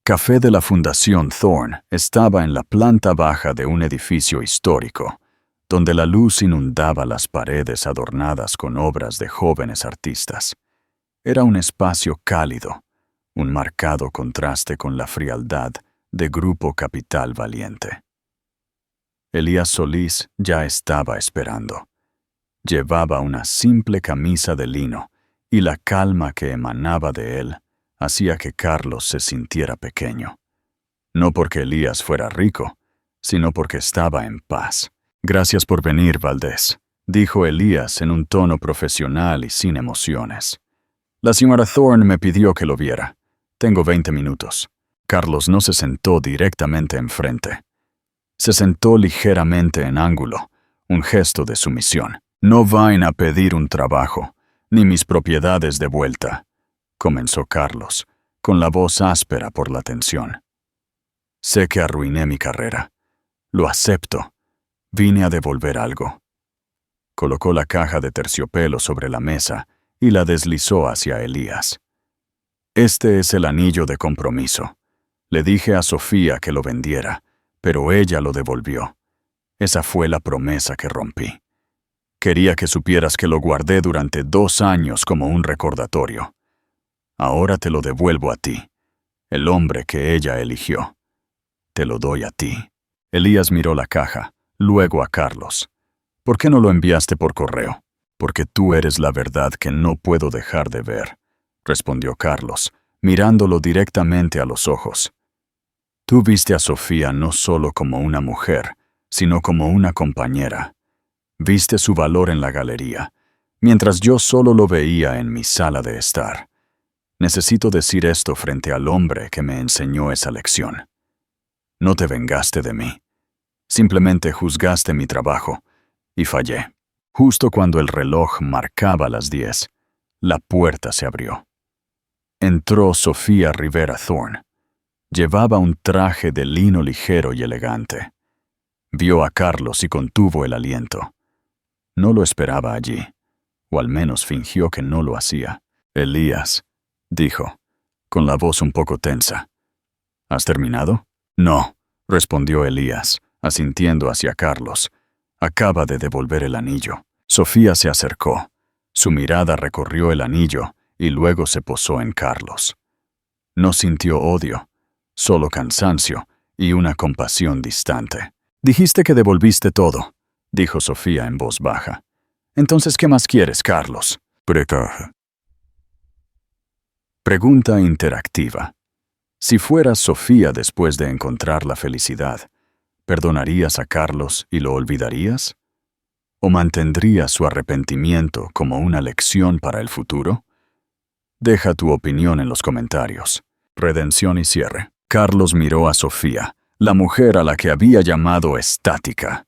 Café de la Fundación Thorne estaba en la planta baja de un edificio histórico, donde la luz inundaba las paredes adornadas con obras de jóvenes artistas. Era un espacio cálido, un marcado contraste con la frialdad de Grupo Capital Valiente. Elías Solís ya estaba esperando. Llevaba una simple camisa de lino y la calma que emanaba de él hacía que Carlos se sintiera pequeño. No porque Elías fuera rico, sino porque estaba en paz. «Gracias por venir, Valdés», dijo Elías en un tono profesional y sin emociones. «La señora Thorne me pidió que lo viera. Tengo 20 minutos». Carlos no se sentó directamente enfrente. Se sentó ligeramente en ángulo, un gesto de sumisión. «No vayan a pedir un trabajo, ni mis propiedades de vuelta», comenzó Carlos, con la voz áspera por la tensión. «Sé que arruiné mi carrera. Lo acepto. Vine a devolver algo». Colocó la caja de terciopelo sobre la mesa y la deslizó hacia Elías. «Este es el anillo de compromiso. Le dije a Sofía que lo vendiera, pero ella lo devolvió. Esa fue la promesa que rompí. Quería que supieras que lo guardé durante 2 años como un recordatorio. Ahora te lo devuelvo a ti, el hombre que ella eligió. Te lo doy a ti». Elías miró la caja, luego a Carlos. «¿Por qué no lo enviaste por correo?» «Porque tú eres la verdad que no puedo dejar de ver», respondió Carlos, mirándolo directamente a los ojos. «Tú viste a Sofía no solo como una mujer, sino como una compañera. Viste su valor en la galería, mientras yo solo lo veía en mi sala de estar. Necesito decir esto frente al hombre que me enseñó esa lección. No te vengaste de mí. Simplemente juzgaste mi trabajo, y fallé». Justo cuando el reloj marcaba las 10, la puerta se abrió. Entró Sofía Rivera Thorne. Llevaba un traje de lino ligero y elegante. Vio a Carlos y contuvo el aliento. No lo esperaba allí, o al menos fingió que no lo hacía. «Elías», dijo, con la voz un poco tensa. «¿Has terminado?» «No», respondió Elías, asintiendo hacia Carlos. «Acaba de devolver el anillo». Sofía se acercó. Su mirada recorrió el anillo y luego se posó en Carlos. No sintió odio, solo cansancio y una compasión distante. «Dijiste que devolviste todo», dijo Sofía en voz baja. «Entonces, ¿qué más quieres, Carlos?» Pregunta interactiva. Si fueras Sofía después de encontrar la felicidad, ¿perdonarías a Carlos y lo olvidarías? ¿O mantendrías su arrepentimiento como una lección para el futuro? Deja tu opinión en los comentarios. Redención y cierre. Carlos miró a Sofía, la mujer a la que había llamado estática.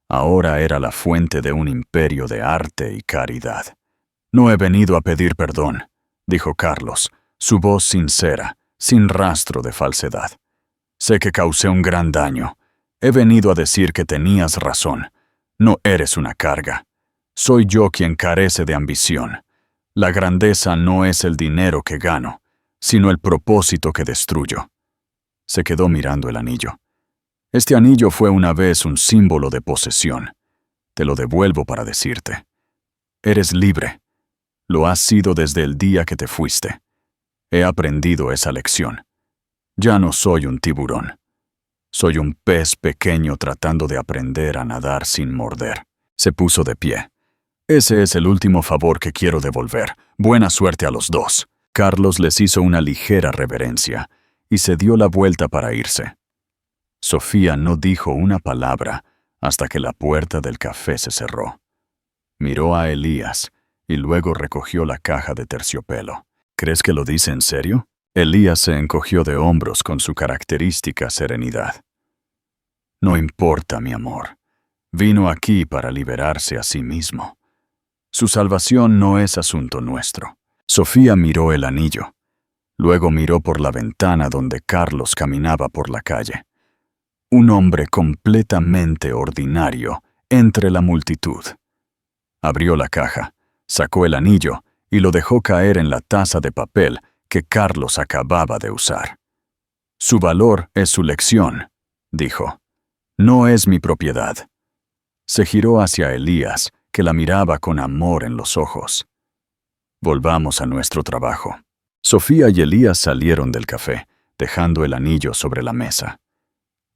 Ahora era la fuente de un imperio de arte y caridad. «No he venido a pedir perdón», dijo Carlos, su voz sincera, sin rastro de falsedad. «Sé que causé un gran daño. He venido a decir que tenías razón. No eres una carga. Soy yo quien carece de ambición. La grandeza no es el dinero que gano, sino el propósito que destruyo». Se quedó mirando el anillo. «Este anillo fue una vez un símbolo de posesión. Te lo devuelvo para decirte. Eres libre. Lo has sido desde el día que te fuiste. He aprendido esa lección. Ya no soy un tiburón. Soy un pez pequeño tratando de aprender a nadar sin morder». Se puso de pie. «Ese es el último favor que quiero devolver. Buena suerte a los dos». Carlos les hizo una ligera reverencia y se dio la vuelta para irse. Sofía no dijo una palabra hasta que la puerta del café se cerró. Miró a Elías y luego recogió la caja de terciopelo. «¿Crees que lo dice en serio?» Elías se encogió de hombros con su característica serenidad. «No importa, mi amor. Vino aquí para liberarse a sí mismo. Su salvación no es asunto nuestro». Sofía miró el anillo. Luego miró por la ventana donde Carlos caminaba por la calle. Un hombre completamente ordinario entre la multitud. Abrió la caja, sacó el anillo y lo dejó caer en la taza de papel que Carlos acababa de usar. Su valor es su lección, dijo. No es mi propiedad. Se giró hacia Elías, que la miraba con amor en los ojos. Volvamos a nuestro trabajo. Sofía y Elías salieron del café, dejando el anillo sobre la mesa.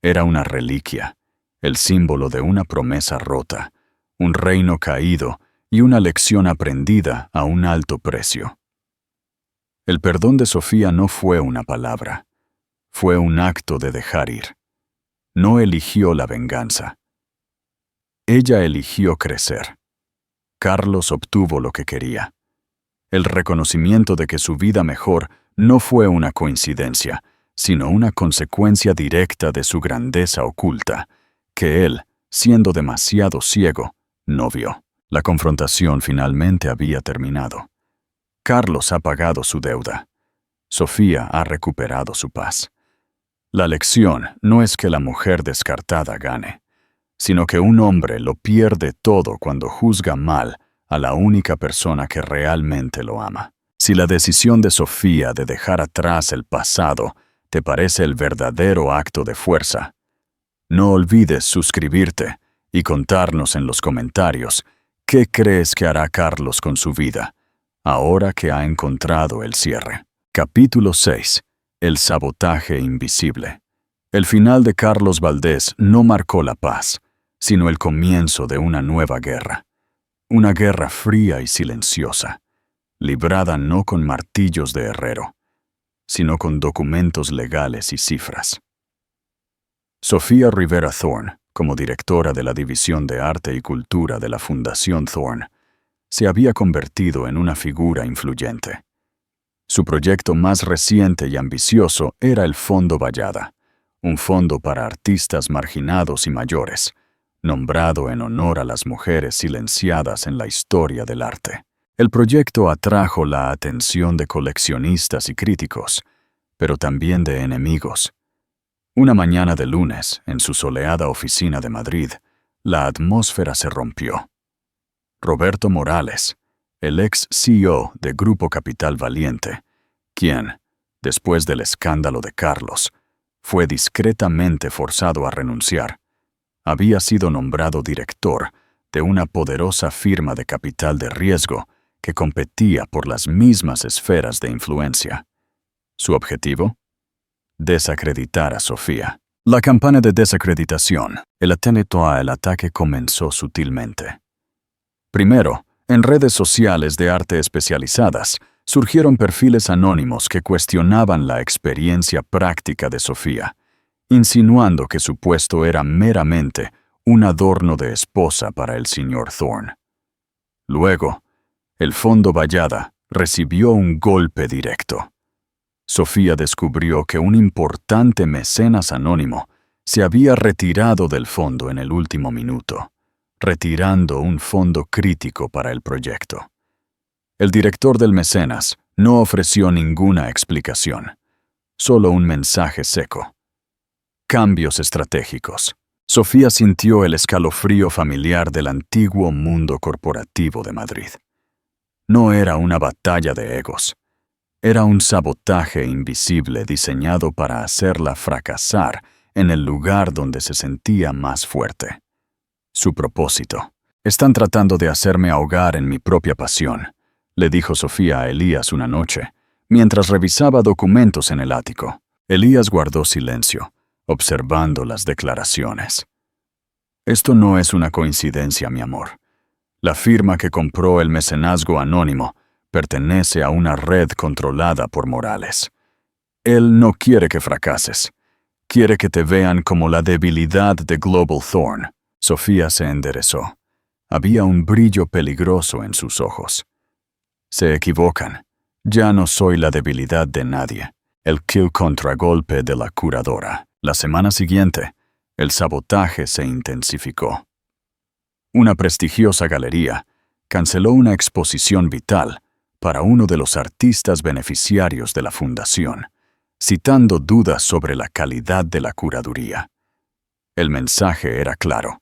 Era una reliquia, el símbolo de una promesa rota, un reino caído y una lección aprendida a un alto precio. El perdón de Sofía no fue una palabra, fue un acto de dejar ir. No eligió la venganza. Ella eligió crecer. Carlos obtuvo lo que quería. El reconocimiento de que su vida mejor no fue una coincidencia, sino una consecuencia directa de su grandeza oculta, que él, siendo demasiado ciego, no vio. La confrontación finalmente había terminado. Carlos ha pagado su deuda. Sofía ha recuperado su paz. La lección no es que la mujer descartada gane, sino que un hombre lo pierde todo cuando juzga mal a la única persona que realmente lo ama. Si la decisión de Sofía de dejar atrás el pasado te parece el verdadero acto de fuerza, no olvides suscribirte y contarnos en los comentarios qué crees que hará Carlos con su vida, ahora que ha encontrado el cierre. Capítulo 6. El sabotaje invisible. El final de Carlos Valdés no marcó la paz, sino el comienzo de una nueva guerra. Una guerra fría y silenciosa, librada no con martillos de herrero, sino con documentos legales y cifras. Sofía Rivera Thorne, como directora de la División de Arte y Cultura de la Fundación Thorne, se había convertido en una figura influyente. Su proyecto más reciente y ambicioso era el Fondo Vallada, un fondo para artistas marginados y mayores, nombrado en honor a las mujeres silenciadas en la historia del arte. El proyecto atrajo la atención de coleccionistas y críticos, pero también de enemigos. Una mañana de lunes, en su soleada oficina de Madrid, la atmósfera se rompió. Roberto Morales, el ex CEO de Grupo Capital Valiente, quien, después del escándalo de Carlos, fue discretamente forzado a renunciar, había sido nombrado director de una poderosa firma de capital de riesgo que competía por las mismas esferas de influencia. ¿Su objetivo? Desacreditar a Sofía. La campaña de desacreditación, el atento al ataque comenzó sutilmente. Primero, en redes sociales de arte especializadas, surgieron perfiles anónimos que cuestionaban la experiencia práctica de Sofía, insinuando que su puesto era meramente un adorno de esposa para el señor Thorne. Luego, el Fondo Vallada recibió un golpe directo. Sofía descubrió que un importante mecenas anónimo se había retirado del fondo en el último minuto, retirando un fondo crítico para el proyecto. El director del mecenas no ofreció ninguna explicación, solo un mensaje seco. Cambios estratégicos. Sofía sintió el escalofrío familiar del antiguo mundo corporativo de Madrid. No era una batalla de egos. Era un sabotaje invisible diseñado para hacerla fracasar en el lugar donde se sentía más fuerte. Su propósito. Están tratando de hacerme ahogar en mi propia pasión, le dijo Sofía a Elías una noche, mientras revisaba documentos en el ático. Elías guardó silencio, observando las declaraciones. Esto no es una coincidencia, mi amor. La firma que compró el mecenazgo anónimo pertenece a una red controlada por Morales. Él no quiere que fracases. Quiere que te vean como la debilidad de Global Thorne. Sofía se enderezó. Había un brillo peligroso en sus ojos. Se equivocan. Ya no soy la debilidad de nadie. El kill contragolpe de la curadora. La semana siguiente, el sabotaje se intensificó. Una prestigiosa galería canceló una exposición vital para uno de los artistas beneficiarios de la fundación, citando dudas sobre la calidad de la curaduría. El mensaje era claro.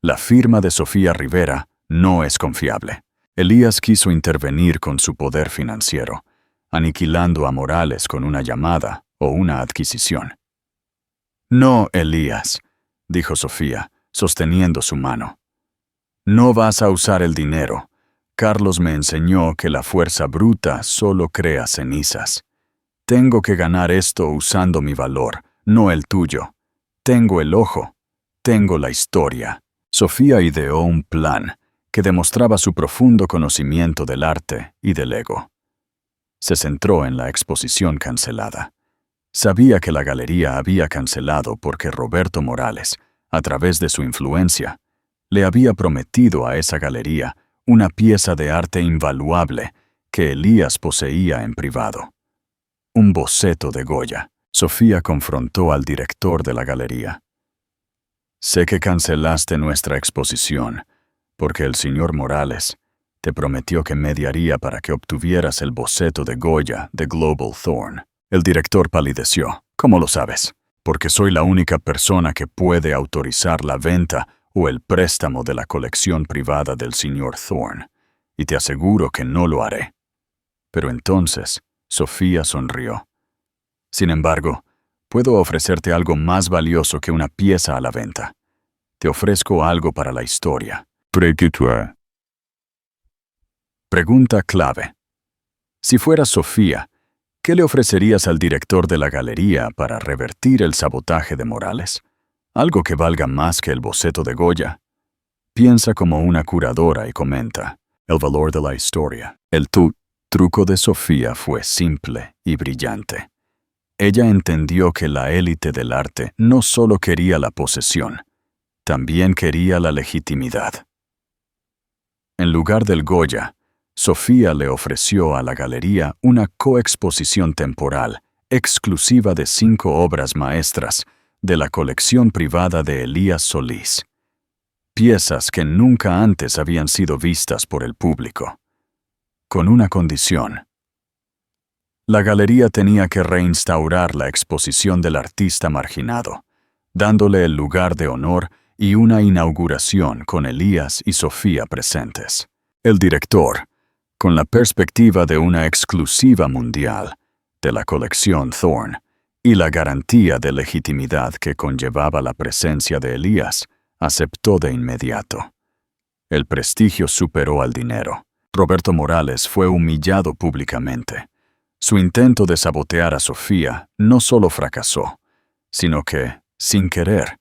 La firma de Sofía Rivera no es confiable. Elías quiso intervenir con su poder financiero, aniquilando a Morales con una llamada o una adquisición. No, Elías, dijo Sofía, sosteniendo su mano. No vas a usar el dinero. Carlos me enseñó que la fuerza bruta solo crea cenizas. Tengo que ganar esto usando mi valor, no el tuyo. Tengo el ojo. Tengo la historia. Sofía ideó un plan que demostraba su profundo conocimiento del arte y del ego. Se centró en la exposición cancelada. Sabía que la galería había cancelado porque Roberto Morales, a través de su influencia, le había prometido a esa galería una pieza de arte invaluable que Elías poseía en privado. Un boceto de Goya. Sofía confrontó al director de la galería. Sé que cancelaste nuestra exposición, porque el señor Morales te prometió que mediaría para que obtuvieras el boceto de Goya de Global Thorn. El director palideció. ¿Cómo lo sabes? Porque soy la única persona que puede autorizar la venta o el préstamo de la colección privada del señor Thorn, y te aseguro que no lo haré. Pero entonces, Sofía sonrió. Sin embargo, puedo ofrecerte algo más valioso que una pieza a la venta. Te ofrezco algo para la historia. Pregunta clave. Si fueras Sofía, ¿qué le ofrecerías al director de la galería para revertir el sabotaje de Morales? ¿Algo que valga más que el boceto de Goya? Piensa como una curadora y comenta. El valor de la historia. El truco de Sofía fue simple y brillante. Ella entendió que la élite del arte no solo quería la posesión, también quería la legitimidad. En lugar del Goya, Sofía le ofreció a la galería una coexposición temporal exclusiva de 5 obras maestras de la colección privada de Elías Solís, piezas que nunca antes habían sido vistas por el público. Con una condición. La galería tenía que reinstaurar la exposición del artista marginado, dándole el lugar de honor y una inauguración con Elías y Sofía presentes. El director, con la perspectiva de una exclusiva mundial de la colección Thorn y la garantía de legitimidad que conllevaba la presencia de Elías, aceptó de inmediato. El prestigio superó al dinero. Roberto Morales fue humillado públicamente. Su intento de sabotear a Sofía no solo fracasó, sino que, sin querer,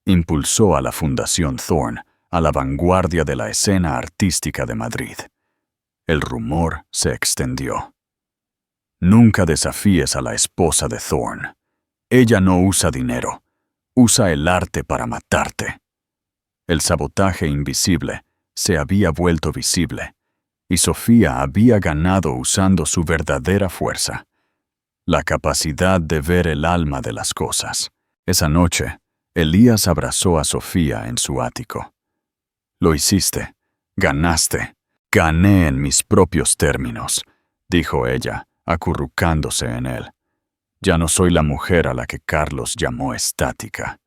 impulsó a la Fundación Thorn a la vanguardia de la escena artística de Madrid. El rumor se extendió. Nunca desafíes a la esposa de Thorn. Ella no usa dinero, usa el arte para matarte. El sabotaje invisible se había vuelto visible, y Sofía había ganado usando su verdadera fuerza, la capacidad de ver el alma de las cosas. Esa noche, Elías abrazó a Sofía en su ático. Lo hiciste, ganaste, gané en mis propios términos, dijo ella, acurrucándose en él. Ya no soy la mujer a la que Carlos llamó estática.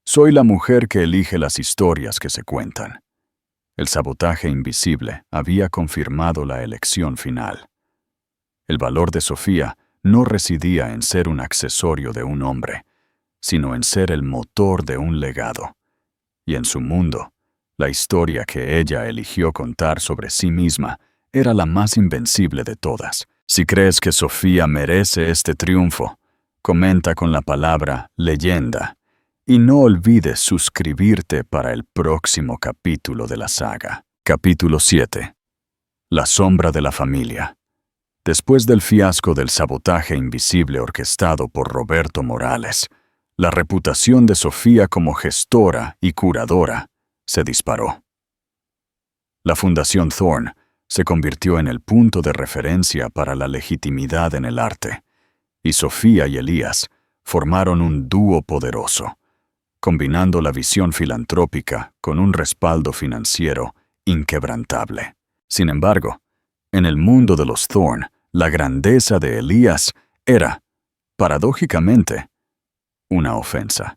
Soy la mujer que elige las historias que se cuentan. El sabotaje invisible había confirmado la elección final. El valor de Sofía no residía en ser un accesorio de un hombre, sino en ser el motor de un legado. Y en su mundo, la historia que ella eligió contar sobre sí misma era la más invencible de todas. Si crees que Sofía merece este triunfo, comenta con la palabra leyenda y no olvides suscribirte para el próximo capítulo de la saga. Capítulo 7. La sombra de la familia. Después del fiasco del sabotaje invisible orquestado por Roberto Morales, la reputación de Sofía como gestora y curadora se disparó. La Fundación Thorn se convirtió en el punto de referencia para la legitimidad en el arte, y Sofía y Elías formaron un dúo poderoso, combinando la visión filantrópica con un respaldo financiero inquebrantable. Sin embargo, en el mundo de los Thorn, la grandeza de Elías era, paradójicamente, una ofensa.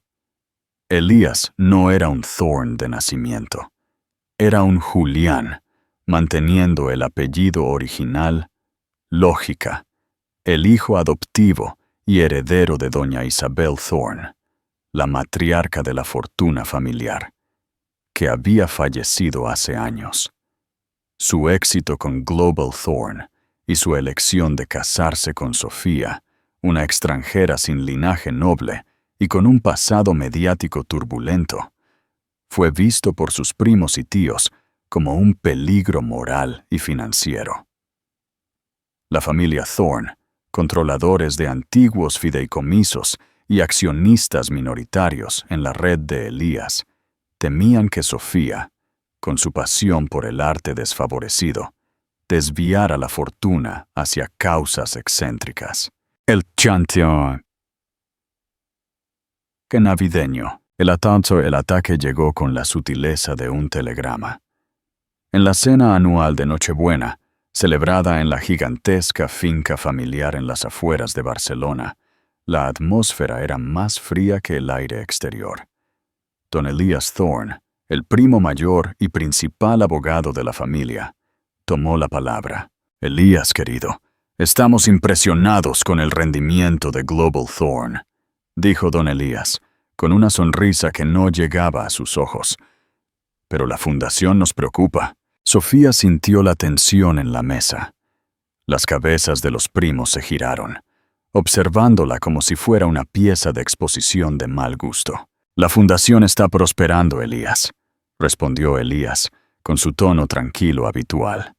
Elías no era un Thorn de nacimiento. Era un Julián, manteniendo el apellido original, lógica, el hijo adoptivo y heredero de doña Isabel Thorne, la matriarca de la fortuna familiar, que había fallecido hace años. Su éxito con Global Thorne y su elección de casarse con Sofía, una extranjera sin linaje noble y con un pasado mediático turbulento, fue visto por sus primos y tíos como un peligro moral y financiero. La familia Thorne, controladores de antiguos fideicomisos y accionistas minoritarios en la red de Elías, temían que Sofía, con su pasión por el arte desfavorecido, desviara la fortuna hacia causas excéntricas. El chanteón. Que navideño. El ataque llegó con la sutileza de un telegrama. En la cena anual de Nochebuena, celebrada en la gigantesca finca familiar en las afueras de Barcelona, la atmósfera era más fría que el aire exterior. Don Elías Thorne, el primo mayor y principal abogado de la familia, tomó la palabra. Elías, querido, estamos impresionados con el rendimiento de Global Thorne, dijo don Elías, con una sonrisa que no llegaba a sus ojos. Pero la fundación nos preocupa. Sofía sintió la tensión en la mesa. Las cabezas de los primos se giraron, observándola como si fuera una pieza de exposición de mal gusto. La fundación está prosperando, Elías, respondió Elías, con su tono tranquilo habitual.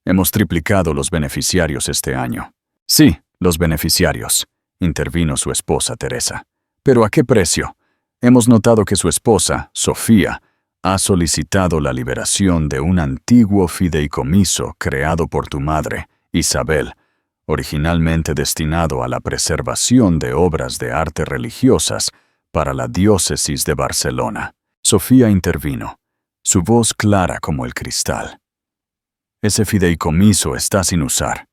Hemos triplicado los beneficiarios este año. Sí, los beneficiarios, intervino su esposa Teresa. ¿Pero a qué precio? Hemos notado que su esposa, Sofía, ha solicitado la liberación de un antiguo fideicomiso creado por tu madre, Isabel, originalmente destinado a la preservación de obras de arte religiosas para la diócesis de Barcelona. Sofía intervino, su voz clara como el cristal. Ese fideicomiso está sin usar.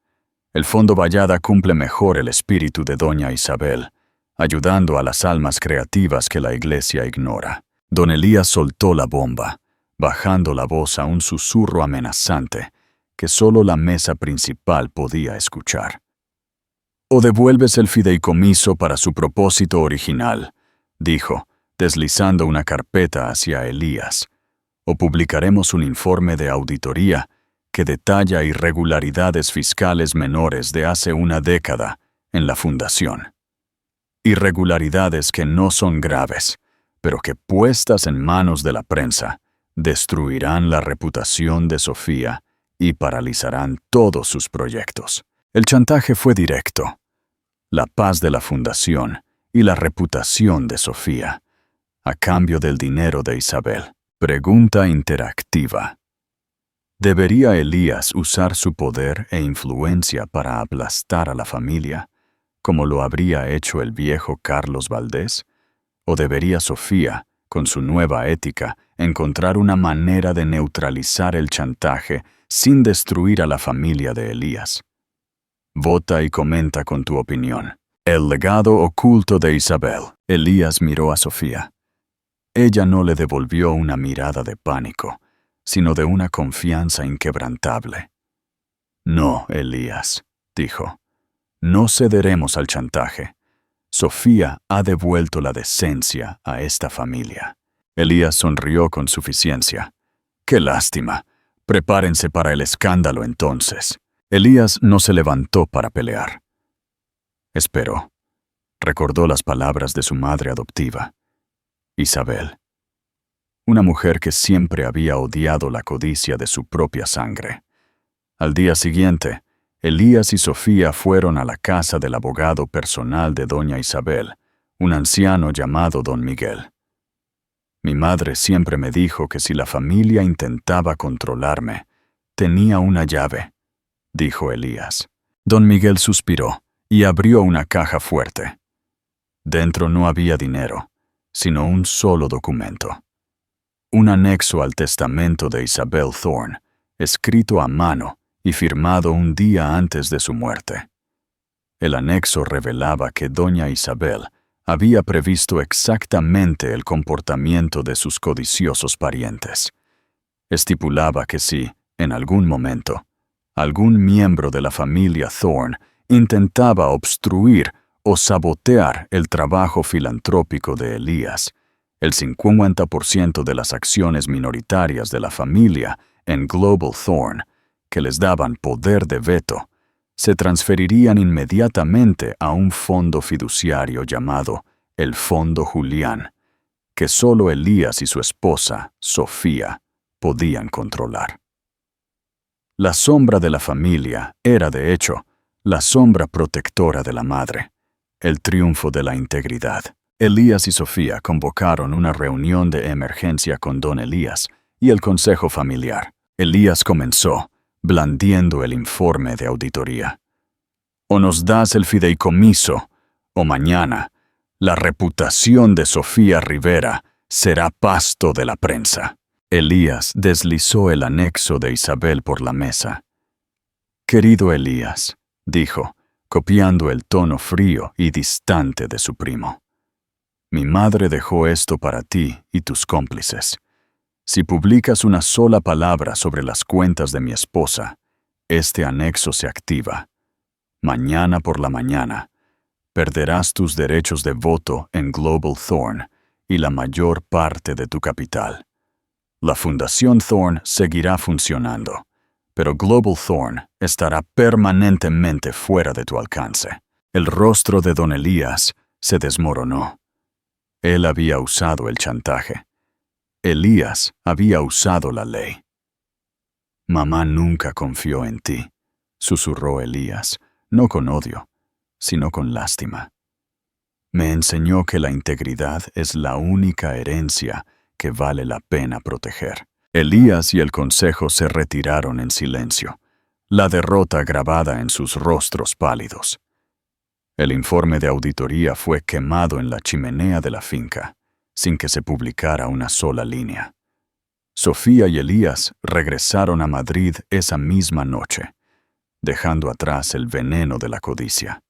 El Fondo Vallada cumple mejor el espíritu de doña Isabel, ayudando a las almas creativas que la Iglesia ignora. Don Elías soltó la bomba, bajando la voz a un susurro amenazante que solo la mesa principal podía escuchar. «O devuelves el fideicomiso para su propósito original», dijo, deslizando una carpeta hacia Elías, «o publicaremos un informe de auditoría que detalla irregularidades fiscales menores de hace una década en la fundación. Irregularidades que no son graves, pero que puestas en manos de la prensa, destruirán la reputación de Sofía y paralizarán todos sus proyectos». El chantaje fue directo. La paz de la fundación y la reputación de Sofía, a cambio del dinero de Isabel. Pregunta interactiva. ¿Debería Elías usar su poder e influencia para aplastar a la familia, como lo habría hecho el viejo Carlos Valdés? ¿O debería Sofía, con su nueva ética, encontrar una manera de neutralizar el chantaje sin destruir a la familia de Elías? Vota y comenta con tu opinión. El legado oculto de Isabel. Elías miró a Sofía. Ella no le devolvió una mirada de pánico, sino de una confianza inquebrantable. «No, Elías», dijo, «no cederemos al chantaje. Sofía ha devuelto la decencia a esta familia». Elías sonrió con suficiencia. «Qué lástima. Prepárense para el escándalo entonces». Elías no se levantó para pelear. Esperó. Recordó las palabras de su madre adoptiva, Isabel, una mujer que siempre había odiado la codicia de su propia sangre. Al día siguiente, Elías y Sofía fueron a la casa del abogado personal de doña Isabel, un anciano llamado don Miguel. «Mi madre siempre me dijo que si la familia intentaba controlarme, tenía una llave», dijo Elías. Don Miguel suspiró y abrió una caja fuerte. Dentro no había dinero, sino un solo documento. Un anexo al testamento de Isabel Thorne, escrito a mano y firmado un día antes de su muerte. El anexo revelaba que doña Isabel había previsto exactamente el comportamiento de sus codiciosos parientes. Estipulaba que si, en algún momento, algún miembro de la familia Thorne intentaba obstruir o sabotear el trabajo filantrópico de Elías, el 50% de las acciones minoritarias de la familia en Global Thorn, que les daban poder de veto, se transferirían inmediatamente a un fondo fiduciario llamado el Fondo Julián, que solo Elías y su esposa, Sofía, podían controlar. La sombra de la familia era, de hecho, la sombra protectora de la madre, el triunfo de la integridad. Elías y Sofía convocaron una reunión de emergencia con don Elías y el consejo familiar. Elías comenzó, blandiendo el informe de auditoría. O nos das el fideicomiso, o mañana, la reputación de Sofía Rivera será pasto de la prensa. Elías deslizó el anexo de Isabel por la mesa. Querido Elías, dijo, copiando el tono frío y distante de su primo. Mi madre dejó esto para ti y tus cómplices. Si publicas una sola palabra sobre las cuentas de mi esposa, este anexo se activa. Mañana por la mañana, perderás tus derechos de voto en Global Thorn y la mayor parte de tu capital. La Fundación Thorn seguirá funcionando, pero Global Thorn estará permanentemente fuera de tu alcance. El rostro de don Elías se desmoronó. Él había usado el chantaje. Elías había usado la ley. Mamá nunca confió en ti, susurró Elías, no con odio, sino con lástima. Me enseñó que la integridad es la única herencia que vale la pena proteger. Elías y el consejo se retiraron en silencio, la derrota grabada en sus rostros pálidos. El informe de auditoría fue quemado en la chimenea de la finca, sin que se publicara una sola línea. Sofía y Elías regresaron a Madrid esa misma noche, dejando atrás el veneno de la codicia.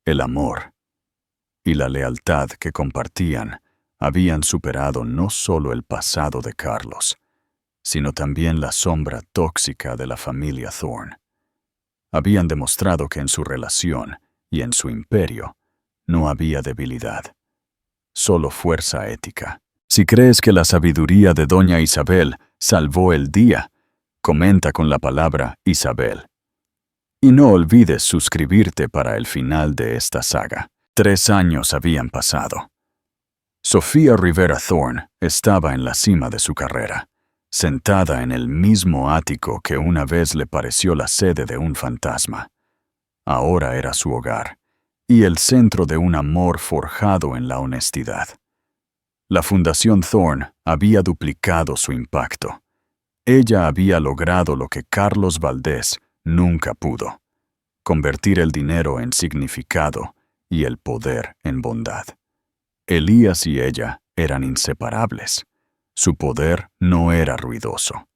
El amor y la lealtad que compartían habían superado no solo el pasado de Carlos, sino también la sombra tóxica de la familia Thorn. Habían demostrado que en su relación y en su imperio no había debilidad, solo fuerza ética. Si crees que la sabiduría de doña Isabel salvó el día, comenta con la palabra Isabel. Y no olvides suscribirte para el final de esta saga. 3 años habían pasado. Sofía Rivera Thorn estaba en la cima de su carrera, sentada en el mismo ático que una vez le pareció la sede de un fantasma. Ahora era su hogar, y el centro de un amor forjado en la honestidad. La Fundación Thorn había duplicado su impacto. Ella había logrado lo que Carlos Valdés nunca pudo: convertir el dinero en significado y el poder en bondad. Elías y ella eran inseparables. Su poder no era ruidoso.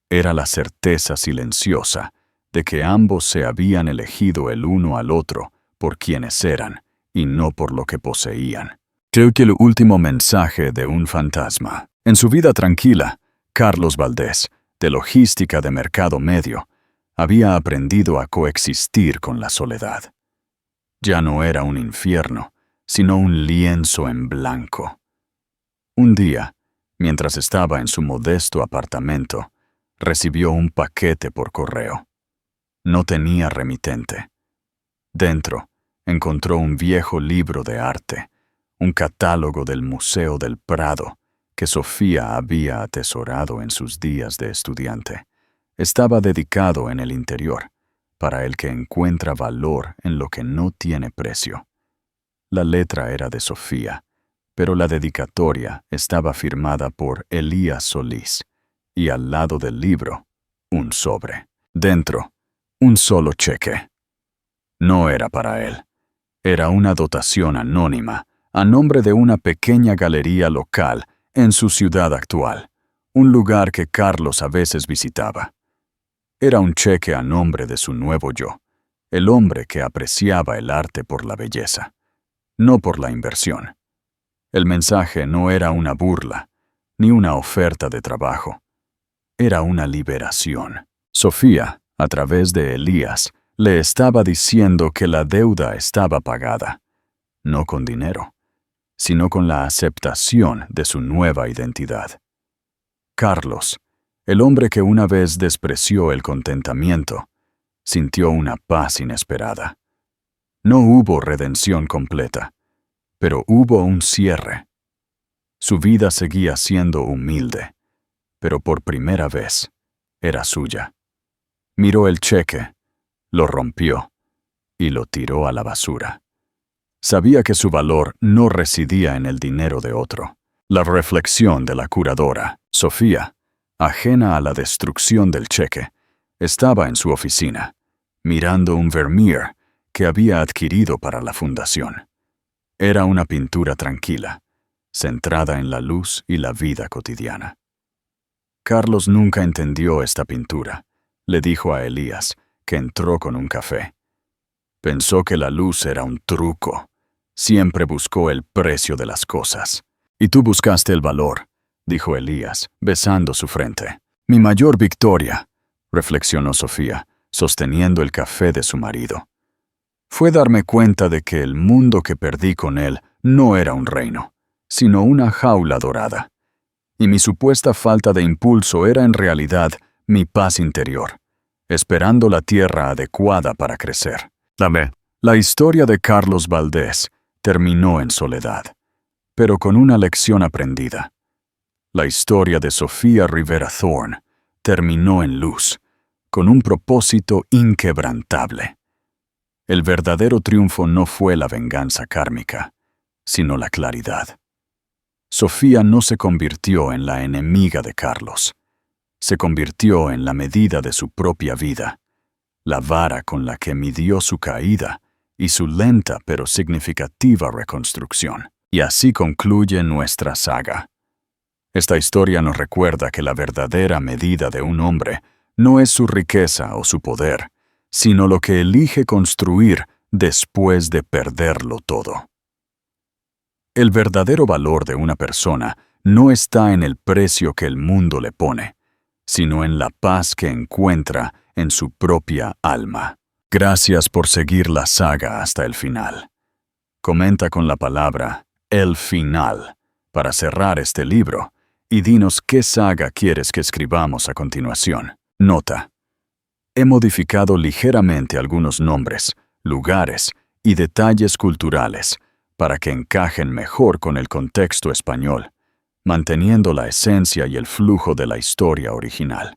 Era la certeza silenciosa de que ambos se habían elegido el uno al otro por quienes eran y no por lo que poseían. Creo que el último mensaje de un fantasma. En su vida tranquila, Carlos Valdés, de logística de mercado medio, había aprendido a coexistir con la soledad. Ya no era un infierno, sino un lienzo en blanco. Un día, mientras estaba en su modesto apartamento, recibió un paquete por correo. No tenía remitente. Dentro, encontró un viejo libro de arte, un catálogo del Museo del Prado, que Sofía había atesorado en sus días de estudiante. Estaba dedicado en el interior, para el que encuentra valor en lo que no tiene precio. La letra era de Sofía, pero la dedicatoria estaba firmada por Elías Solís, y al lado del libro, un sobre. Dentro, un solo cheque. No era para él. Era una dotación anónima, a nombre de una pequeña galería local en su ciudad actual, un lugar que Carlos a veces visitaba. Era un cheque a nombre de su nuevo yo, el hombre que apreciaba el arte por la belleza, no por la inversión. El mensaje no era una burla, ni una oferta de trabajo. Era una liberación. Sofía, a través de Elías, le estaba diciendo que la deuda estaba pagada, no con dinero, sino con la aceptación de su nueva identidad. Carlos, el hombre que una vez despreció el contentamiento, sintió una paz inesperada. No hubo redención completa, pero hubo un cierre. Su vida seguía siendo humilde, pero por primera vez era suya. Miró el cheque, lo rompió y lo tiró a la basura. Sabía que su valor no residía en el dinero de otro. La reflexión de la curadora, Sofía, ajena a la destrucción del cheque, estaba en su oficina, mirando un Vermeer que había adquirido para la fundación. Era una pintura tranquila, centrada en la luz y la vida cotidiana. Carlos nunca entendió esta pintura, le dijo a Elías, que entró con un café. Pensó que la luz era un truco. Siempre buscó el precio de las cosas. Y tú buscaste el valor, dijo Elías, besando su frente. Mi mayor victoria, reflexionó Sofía, sosteniendo el café de su marido, fue darme cuenta de que el mundo que perdí con él no era un reino, sino una jaula dorada. Y mi supuesta falta de impulso era en realidad mi paz interior, esperando la tierra adecuada para crecer. La historia de Carlos Valdés terminó en soledad, pero con una lección aprendida. La historia de Sofía Rivera Thorne terminó en luz, con un propósito inquebrantable. El verdadero triunfo no fue la venganza kármica, sino la claridad. Sofía no se convirtió en la enemiga de Carlos. Se convirtió en la medida de su propia vida, la vara con la que midió su caída y su lenta pero significativa reconstrucción. Y así concluye nuestra saga. Esta historia nos recuerda que la verdadera medida de un hombre no es su riqueza o su poder, sino lo que elige construir después de perderlo todo. El verdadero valor de una persona no está en el precio que el mundo le pone, sino en la paz que encuentra en su propia alma. Gracias por seguir la saga hasta el final. Comenta con la palabra "el final" para cerrar este libro y dinos qué saga quieres que escribamos a continuación. Nota: he modificado ligeramente algunos nombres, lugares y detalles culturales para que encajen mejor con el contexto español, manteniendo la esencia y el flujo de la historia original.